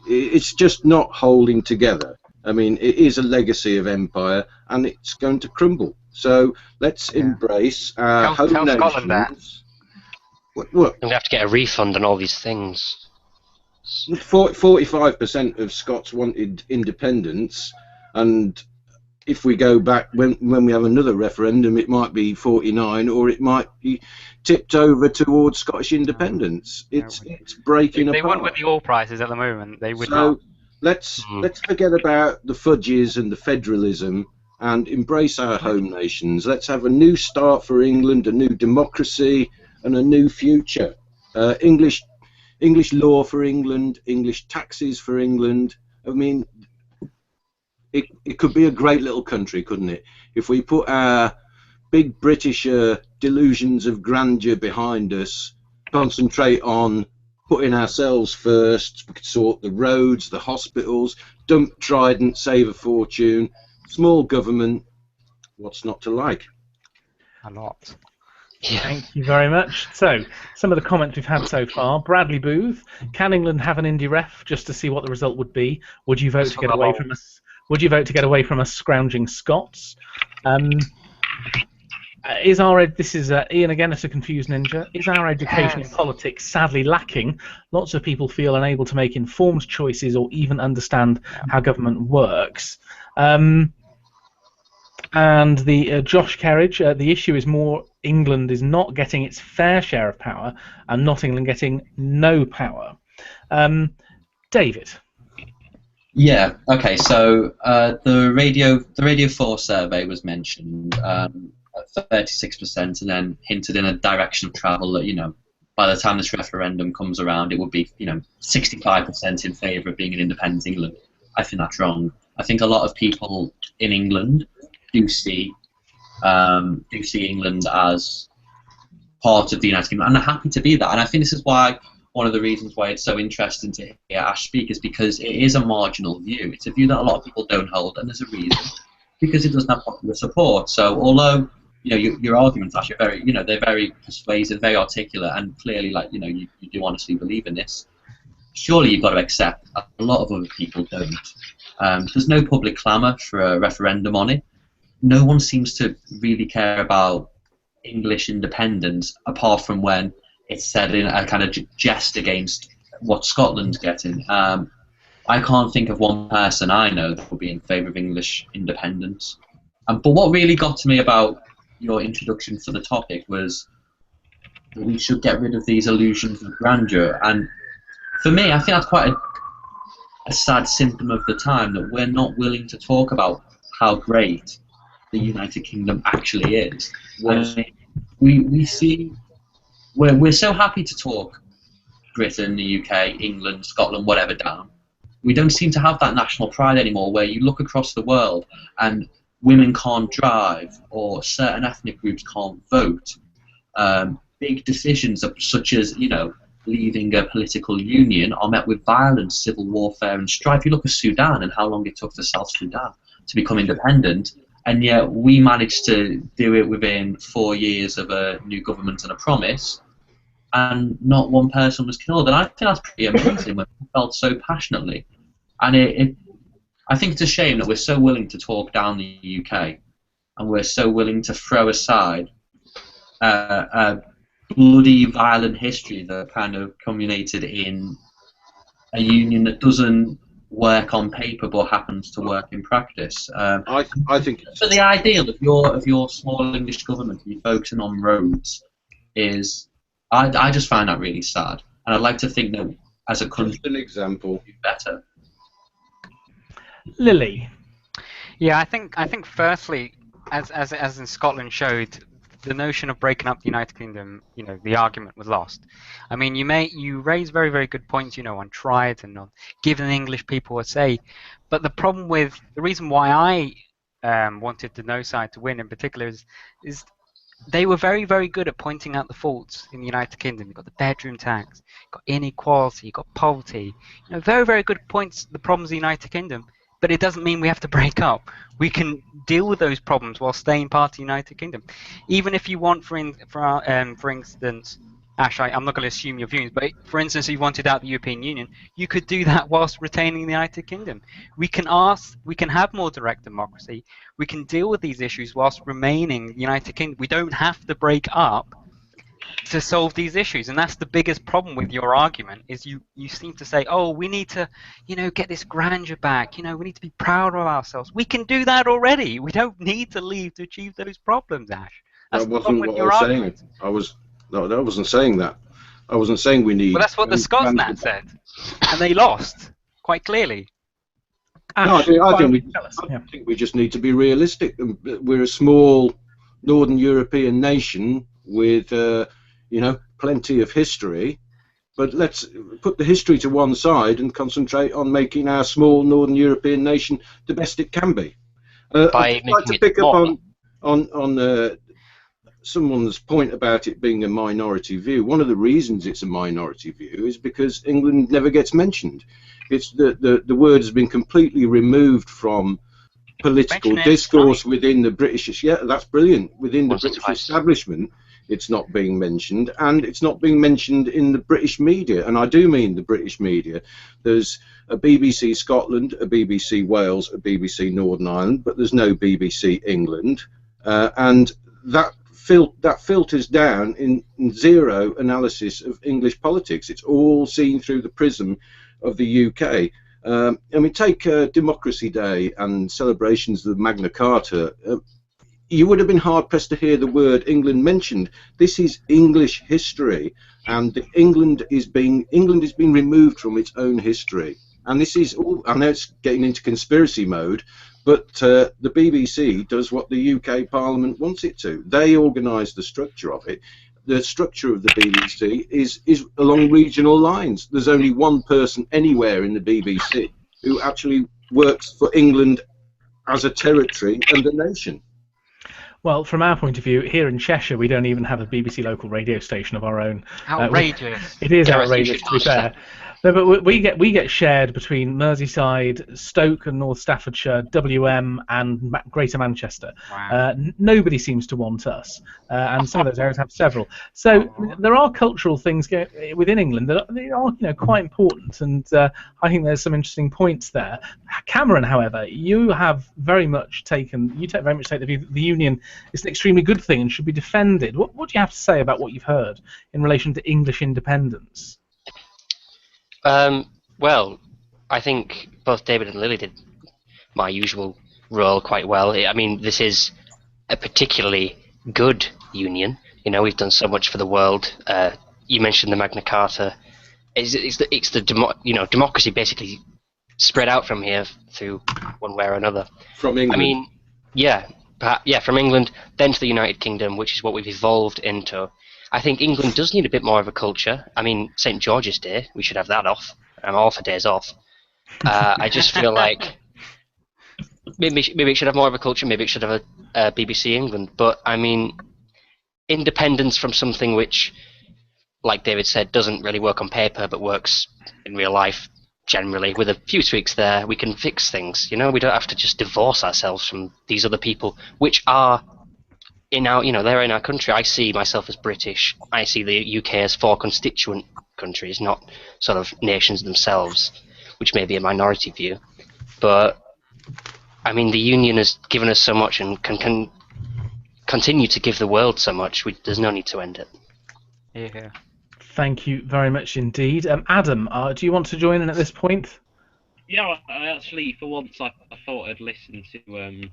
It's just not holding together. I mean, it is a legacy of empire, and it's going to crumble. So let's embrace our home tell nations. Scotland that. What? We have to get a refund on all these things. 45% of Scots wanted independence, and if we go back when we have another referendum, it might be 49, or it might be tipped over towards Scottish independence. It's breaking They apart. wouldn't with the oil prices at the moment. They would So not. let's forget about the fudges and the federalism and embrace our home nations. Let's have a new start for England, a new democracy, and a new future. English law for England, English taxes for England. I mean, it could be a great little country, couldn't it? If we put our big British delusions of grandeur behind us, concentrate on putting ourselves first. We could sort the roads, the hospitals, dump Trident, save a fortune, small government. What's not to like? A lot. Yeah. Thank you very much. So, some of the comments we've had so far. Bradley Booth, can England have an indie ref just to see what the result would be? Would you vote to get away from us? Would you vote to get away from us scrounging Scots? This is Ian again as a confused ninja. Is our education in politics sadly lacking? Lots of people feel unable to make informed choices or even understand how government works. And the Josh Kerridge, the issue is more England is not getting its fair share of power, and not England getting no power. David. Yeah. Okay. So the Radio 4 survey was mentioned at 36%, and then hinted in a direction of travel that by the time this referendum comes around, it would be 65% in favour of being an independent England. I think that's wrong. I think a lot of people in England do see England as part of the United Kingdom, and they're happy to be that. And I think this is why one of the reasons why it's so interesting to hear Ash speak is because it is a marginal view. It's a view that a lot of people don't hold, and there's a reason, because it doesn't have popular support. So although your arguments, Ash, are very they're very persuasive, very articulate, and clearly you do honestly believe in this, surely you've got to accept a lot of other people don't. There's no public clamour for a referendum on it. No one seems to really care about English independence, apart from when it's said in a kind of jest against what Scotland's getting. I can't think of one person I know that would be in favour of English independence. But what really got to me about your introduction for the topic was that we should get rid of these illusions of grandeur. And for me, I think that's quite a sad symptom of the time, that we're not willing to talk about how great the United Kingdom actually is. We see we're so happy to talk Britain, the UK, England, Scotland, whatever down. We don't seem to have that national pride anymore, where you look across the world and women can't drive, or certain ethnic groups can't vote. Big decisions such as leaving a political union are met with violence, civil warfare, and strife. You look at Sudan and how long it took for South Sudan to become independent, and yet we managed to do it within 4 years of a new government and a promise, and not one person was killed. And I think that's pretty amazing when we felt so passionately. And I think it's a shame that we're so willing to talk down the UK, and we're so willing to throw aside a bloody, violent history that kind of culminated in a union that doesn't work on paper but happens to work in practice. I think so the ideal of your small English government, you're focusing on roads, is, I just find that really sad, and I'd like to think that as a country, Just an example. we do better. Lily. Yeah, I think firstly, as in Scotland showed, the notion of breaking up the United Kingdom, the argument was lost. I mean, you raise very, very good points, on tribes and on giving the English people a say, but the reason why I wanted the no side to win in particular is they were very, very good at pointing out the faults in the United Kingdom. You've got the bedroom tax, you've got inequality, you've got poverty. Very, very good points, the problems of the United Kingdom. But it doesn't mean we have to break up. We can deal with those problems while staying part of the United Kingdom. Even if you want, for instance, Ash, I'm not going to assume your views, but for instance, if you wanted out the European Union, you could do that whilst retaining the United Kingdom. We can have more direct democracy. We can deal with these issues whilst remaining the United Kingdom. We don't have to break up to solve these issues, and that's the biggest problem with your argument. Is you seem to say, oh, we need to, get this grandeur back. We need to be proud of ourselves. We can do that already. We don't need to leave to achieve those problems, Ash. That's That wasn't what I was saying. I wasn't saying that. I wasn't saying we need. Well, that's what the Scotsman said, and they lost quite clearly. No, I think we just need to be realistic. We're a small Northern European nation with, plenty of history. But let's put the history to one side and concentrate on making our small Northern European nation the best it can be. I'd like to pick up on someone's point about it being a minority view. One of the reasons it's a minority view is because England never gets mentioned. It's the word has been completely removed from political discourse within the British. Yeah, that's brilliant. Within the British establishment, it's not being mentioned, and it's not being mentioned in the British media. And I do mean the British media. There's a BBC Scotland, a BBC Wales, a BBC Northern Ireland, but there's no BBC England, and that filters down in zero analysis of English politics. It's all seen through the prism of the UK. Take Democracy Day and celebrations of Magna Carta. You would have been hard-pressed to hear the word England mentioned. This is English history, and England is being removed from its own history. And this is all. I know it's getting into conspiracy mode, but the BBC does what the UK Parliament wants it to. They organise the structure of it. The structure of the BBC is along regional lines. There's only one person anywhere in the BBC who actually works for England as a territory and a nation. Well, from our point of view, here in Cheshire, we don't even have a BBC local radio station of our own. Outrageous. It is outrageous, to be fair. No, but we get shared between Merseyside, Stoke and North Staffordshire, WM and Greater Manchester. Wow. Nobody seems to want us, and some of those areas have several. So there are cultural things within England that are quite important, and I think there's some interesting points there. Cameron, however, you very much take the view that the Union is an extremely good thing and should be defended. What do you have to say about what you've heard in relation to English independence? Well, I think both David and Lily did my usual role quite well. I mean, this is a particularly good union. We've done so much for the world. You mentioned the Magna Carta. It's the democracy basically spread out from here through one way or another. From England. I mean, from England, then to the United Kingdom, which is what we've evolved into. I think England does need a bit more of a culture. I mean, St. George's Day, we should have that off. I'm all for days off. I just feel like maybe it should have more of a culture. Maybe it should have a BBC England. But I mean, independence from something which, like David said, doesn't really work on paper but works in real life generally. With a few tweaks there, we can fix things. We don't have to just divorce ourselves from these other people, which are they're in our country. I see myself as British. I see the UK as 4 constituent countries, not sort of nations themselves, which may be a minority view. But I mean, the Union has given us so much and can continue to give the world so much. There's no need to end it. Yeah. Thank you very much indeed. Adam, do you want to join in at this point? Yeah, I actually, for once, I thought I'd listen to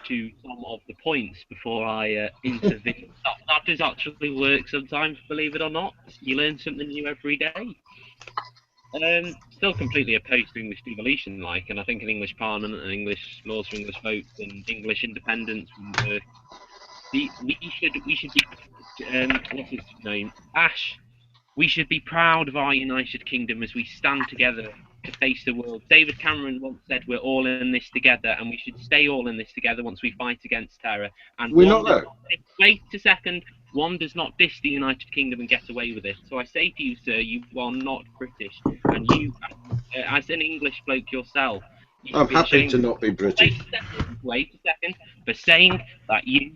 to some of the points before I intervene. That does actually work sometimes, believe it or not. You learn something new every day. Still completely opposed to English devolution, and I think an English Parliament and English laws for English votes and English independence would work. We should be what's his name? Ash. We should be proud of our United Kingdom as we stand together to face the world. David Cameron once said we're all in this together, and we should stay all in this together once we fight against terror. And We're not though. Wait a second. One does not diss the United Kingdom and get away with it. So I say to you, sir, you are not British, and you, as an English bloke yourself, I'm happy to not be British. Wait a second. For saying that you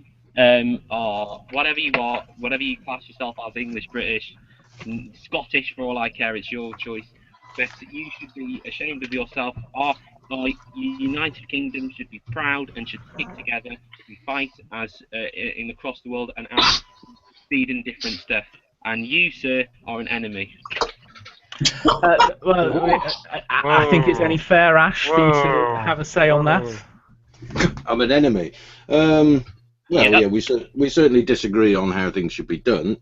are whatever you class yourself as, English, British, Scottish, for all I care, it's your choice. But you should be ashamed of yourself. Our United Kingdom should be proud and should stick together. We fight as across the world and out speed and different stuff. And you, sir, are an enemy. I think it's only fair, Ash, for you to have a say on that. I'm an enemy. Yeah, we certainly disagree on how things should be done.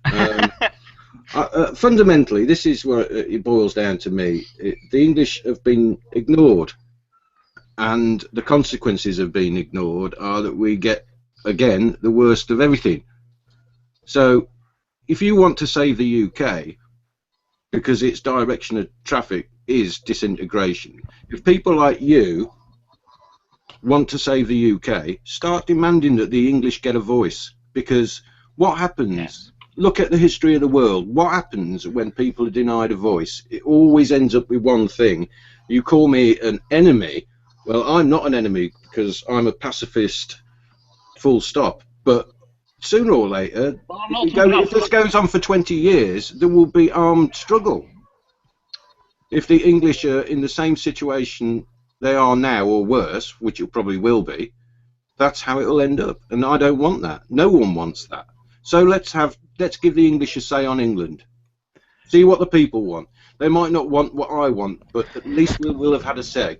Fundamentally, this is where it boils down to me. The English have been ignored, and the consequences of being ignored are that we get, again, the worst of everything. So, if you want to save the UK, because its direction of traffic is disintegration, if people like you want to save the UK, start demanding that the English get a voice, because what happens... Yes. Look at the history of the world. What happens when people are denied a voice? It always ends up with one thing. You call me an enemy. Well, I'm not an enemy because I'm a pacifist, full stop. But sooner or later, if this goes on for 20 years, there will be armed struggle. If the English are in the same situation they are now or worse, which it probably will be, that's how it will end up. And I don't want that. No one wants that. So let's give the English a say on England. See what the people want. They might not want what I want, but at least we'll have had a say.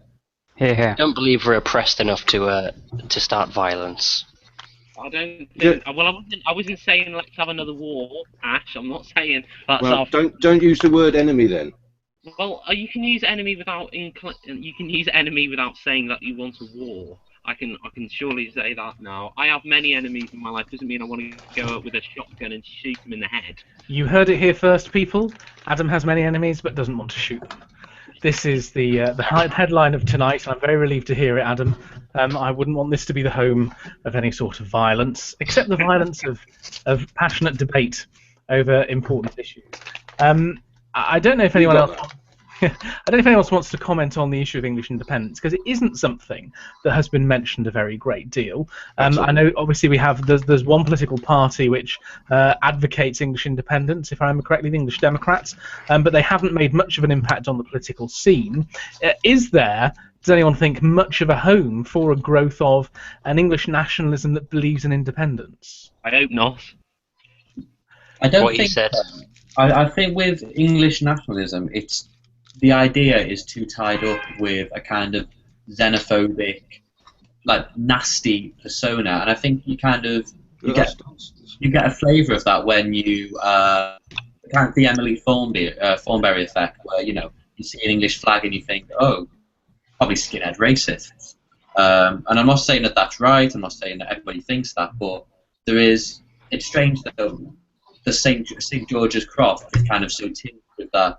Here. I don't believe we're oppressed enough to start violence. I don't think. Well, I wasn't saying let's have another war, Ash. I'm not saying that's well, don't use the word enemy then. Well, you can use enemy without saying that you want a war. I can surely say that now. I have many enemies in my life. Doesn't mean I want to go up with a shotgun and shoot them in the head. You heard it here first, people. Adam has many enemies, but doesn't want to shoot them. This is the headline of tonight. I'm very relieved to hear it, Adam. I wouldn't want this to be the home of any sort of violence, except the violence of passionate debate over important issues. I don't know if anyone else. I don't know if anyone else wants to comment on the issue of English independence, because it isn't something that has been mentioned a very great deal. I know, obviously, there's one political party which advocates English independence, if I remember correctly, the English Democrats, but they haven't made much of an impact on the political scene. Does anyone think, much of a home for a growth of an English nationalism that believes in independence? I hope not. I don't What think. you said. I think with English nationalism, the idea is too tied up with a kind of xenophobic, nasty persona, and I think you get a flavour of that when you kind of the Emily Thornberry effect, where you see an English flag and you think, oh, probably skinhead racist, and I'm not saying that that's right. I'm not saying that everybody thinks that, but it's strange that the St. George's Cross is kind of so tinged with that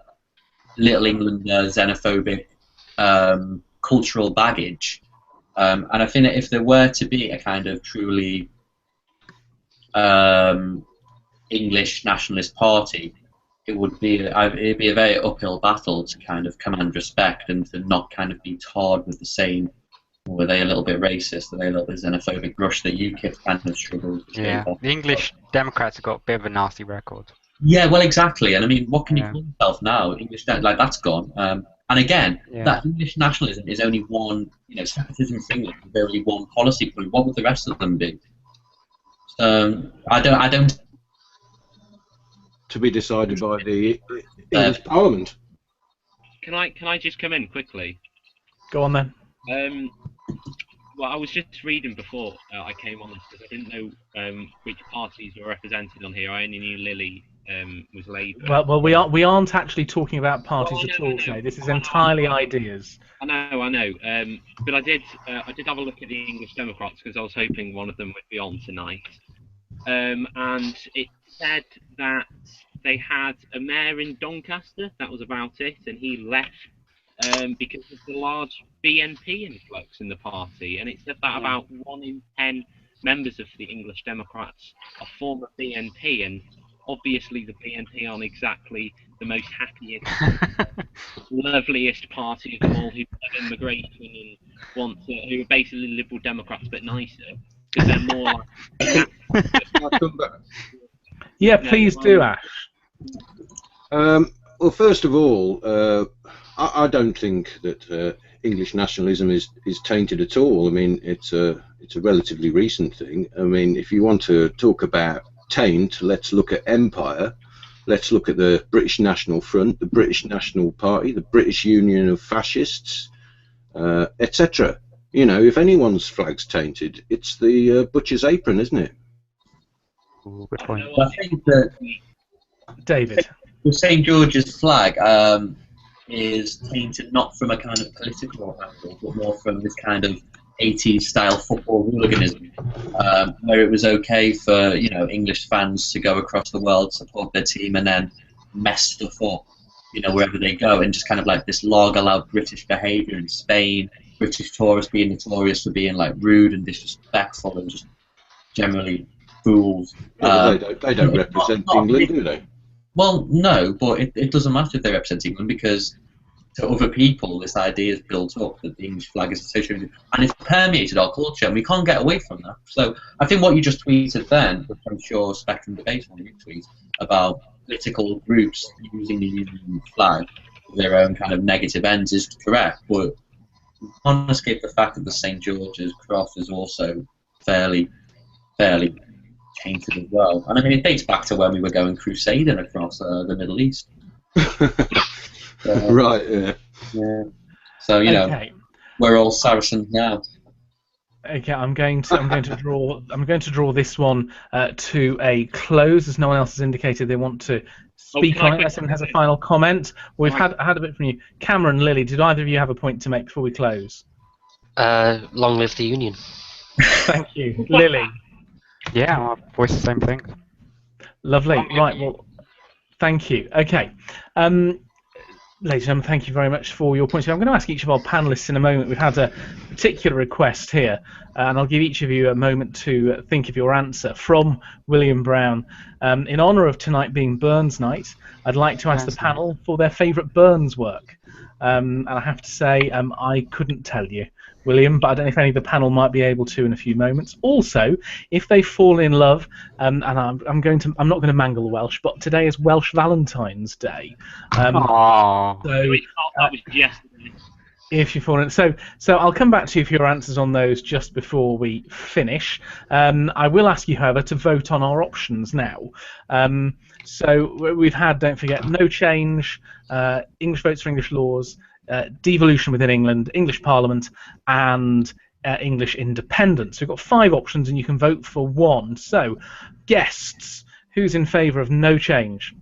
Little England xenophobic cultural baggage, and I think that if there were to be a kind of truly English nationalist party, it'd be a very uphill battle to kind of command respect and to not kind of be tarred with the same. Were they a little bit racist? Are they a little bit xenophobic? Rush that UKIP kind of struggles. Yeah, the English Democrats have got a bit of a nasty record. Yeah, well, exactly. And I mean, what can you call yourself now? English, that's gone. And again, that English nationalism is only one, separatism in England is only one policy point. What would the rest of them be? I don't. To be decided by the English Parliament. Can I just come in quickly? Go on then. Well, I was just reading before I came on this because I didn't know which parties were represented on here. I only knew Lily was Labour. Well, we aren't actually talking about parties Well, I at know, all I know. today. This is I know. entirely ideas. I know. But I did have a look at the English Democrats because I was hoping one of them would be on tonight. And it said that they had a mayor in Doncaster. That was about it, and he left because of the large BNP influx in the party. And it said that about 1 in 10 members of the English Democrats are former BNP, and obviously the BNP aren't exactly the most happiest, loveliest party of them all, who love immigration and who are basically Liberal Democrats but nicer, because they're more like... Yeah, please do, Ash. Well, first of all, I don't think that English nationalism is tainted at all. I mean, it's a relatively recent thing. I mean, if you want to talk about taint, let's look at empire. Let's look at the British National Front, the British National Party, the British Union of Fascists, etc. You know, if anyone's flag's tainted, it's the butcher's apron, isn't it? Ooh, good point. I think that David. the St George's flag is tainted not from a kind of political angle, but more from this kind of 80s style football hooliganism, where it was okay for English fans to go across the world, support their team, and then mess stuff up, wherever they go, and just kind of like this log-allowed British behaviour in Spain, British tourists being notorious for being like rude and disrespectful and just generally fools. Yeah, they don't represent England, do they? Well, no, but it doesn't matter if they represent England, because to other people, this idea is built up that the English flag is associated with it, and it's permeated our culture, and we can't get away from that. So I think what you just tweeted then, which I'm sure Spectrum Debate on your tweet, about political groups using the Union flag for their own kind of negative ends is correct, but you can't escape the fact that the St George's cross is also fairly tainted as well. And I mean, it dates back to when we were going crusading across the Middle East. Right, yeah. So Okay. we're all Saracens now. Okay, I'm going to draw this one to a close, as no one else has indicated they want to speak can I on it. Unless quickly- someone has a final comment. We've Right. had a bit from you, Cameron, Lily. Did either of you have a point to make before we close? Long live the Union. Thank you, Lily. Yeah, I voice the same thing. Lovely. Right. Well, thank you. Okay. Ladies and gentlemen, thank you very much for your points. I'm going to ask each of our panellists in a moment. We've had a particular request here, and I'll give each of you a moment to think of your answer. From William Brown. In honour of tonight being Burns Night, I'd like to ask the panel for their favourite Burns work. And I have to say, I couldn't tell you, William, but I don't know if any of the panel might be able to in a few moments. Also, if they fall in love, and I'm not going to mangle the Welsh, but today is Welsh Valentine's Day. Aww. So that was yesterday. if you fall in, so I'll come back to you for your answers on those just before we finish. I will ask you, however, to vote on our options now. So we've had, don't forget, no change, English votes for English laws, devolution within England, English Parliament, and English independence. We've got 5 options, and you can vote for one. So, guests, who's in favour of no change?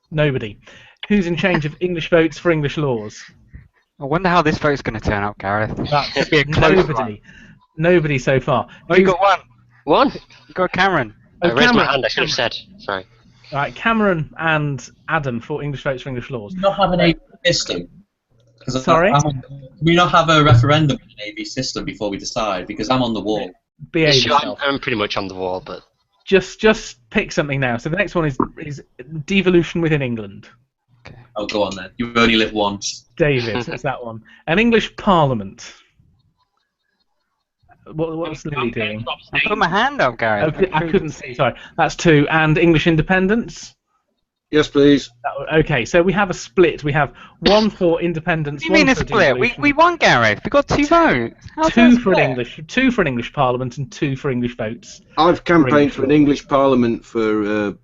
Nobody. Who's in change of English votes for English laws? I wonder how this vote's going to turn out, Gareth. That's It'll be a close one. Nobody so far. Oh, you got one. One? You got Cameron. I raised my Cameron. hand, I should have said. Sorry. All right, Cameron and Adam for English votes for English laws. Do we not have an AV system? 'Cause Sorry? do we not have a referendum in an AV system before we decide? Because I'm on the wall. Behave Sure, yourself. I'm pretty much on the wall, but Just pick something now. So the next one is devolution within England. Oh, go on then. You only live once. David, that's that one. An English Parliament. What's Lily doing? I put my hand up, Gareth. Okay, I couldn't see. Sorry, that's 2. And English independence. Yes, please. Okay, so we have a split. We have 1 for independence. What do you mean one a for split? We devolution, won, Gareth. We got 2 votes. How's that 2 for an split? English, 2 for an English Parliament, and 2 for English votes. I've campaigned for an English Parliament for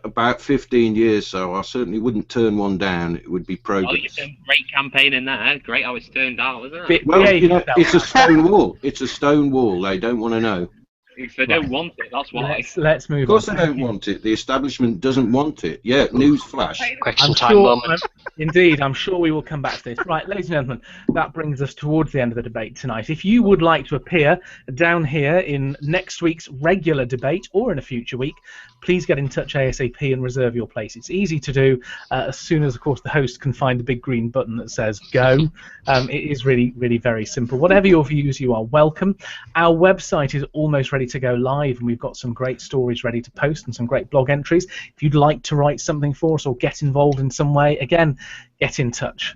about 15 years, so I certainly wouldn't turn one down. It would be Oh, you've progress. done great campaigning there. Great how it's turned out, isn't it? Bit- Well, behave you know, yourself. it's a stone wall. It's a stone wall. They don't want to know. If they don't want it, that's why. Let's move Of course, on. they don't want it. The establishment doesn't want it. Yeah, newsflash. Question I'm time sure, moment. Indeed, I'm sure we will come back to this. Right, ladies and gentlemen, that brings us towards the end of the debate tonight. If you would like to appear down here in next week's regular debate or in a future week, please get in touch ASAP and reserve your place. It's easy to do as soon as, of course, the host can find the big green button that says go. It is really, really very simple. Whatever your views, you are welcome. Our website is almost ready to go live, and we've got some great stories ready to post and some great blog entries. If you'd like to write something for us or get involved in some way, again, get in touch.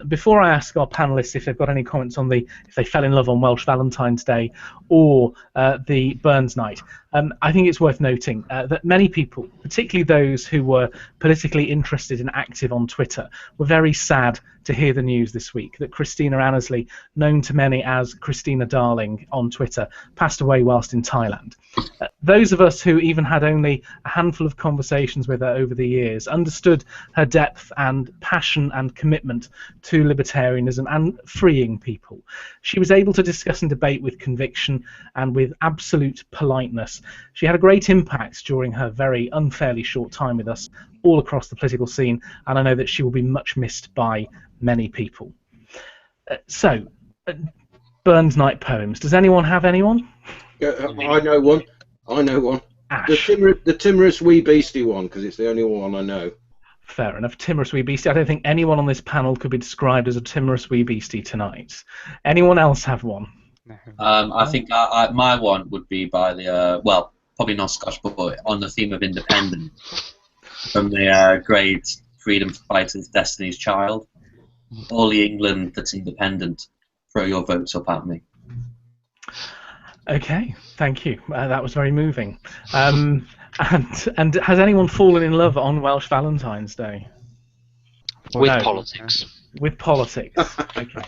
Before I ask our panellists if they've got any comments on if they fell in love on Welsh Valentine's Day or the Burns Night, I think it's worth noting that many people, particularly those who were politically interested and active on Twitter, were very sad to hear the news this week that Christina Annesley, known to many as Christina Darling on Twitter, passed away whilst in Thailand. Those of us who even had only a handful of conversations with her over the years understood her depth and passion and commitment to libertarianism and freeing people. She was able to discuss and debate with conviction and with absolute politeness. She had a great impact during her very unfairly short time with us all across the political scene, and I know that she will be much missed by many people. Burns Night poems. Does anyone have anyone? I know one. I know one. Ash. The timorous wee beastie one, because it's the only one I know. Fair enough. Timorous wee beastie. I don't think anyone on this panel could be described as a timorous wee beastie tonight. Anyone else have one? I think my one would be by the well, probably not Scotch, but on the theme of independence, from the great freedom fighters, Destiny's Child. All the England that's independent, throw your votes up at me. Okay, thank you. That was very moving. And has anyone fallen in love on Welsh Valentine's Day? With No. politics. With politics. Okay.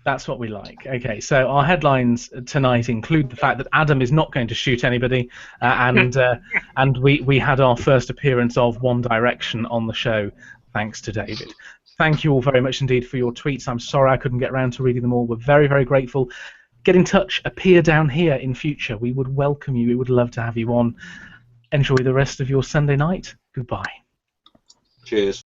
That's what we like. Okay, so our headlines tonight include the fact that Adam is not going to shoot anybody, and we had our first appearance of One Direction on the show, thanks to David. Thank you all very much indeed for your tweets. I'm sorry I couldn't get around to reading them all. We're very, very grateful. Get in touch. Appear down here in future. We would welcome you. We would love to have you on. Enjoy the rest of your Sunday night. Goodbye. Cheers.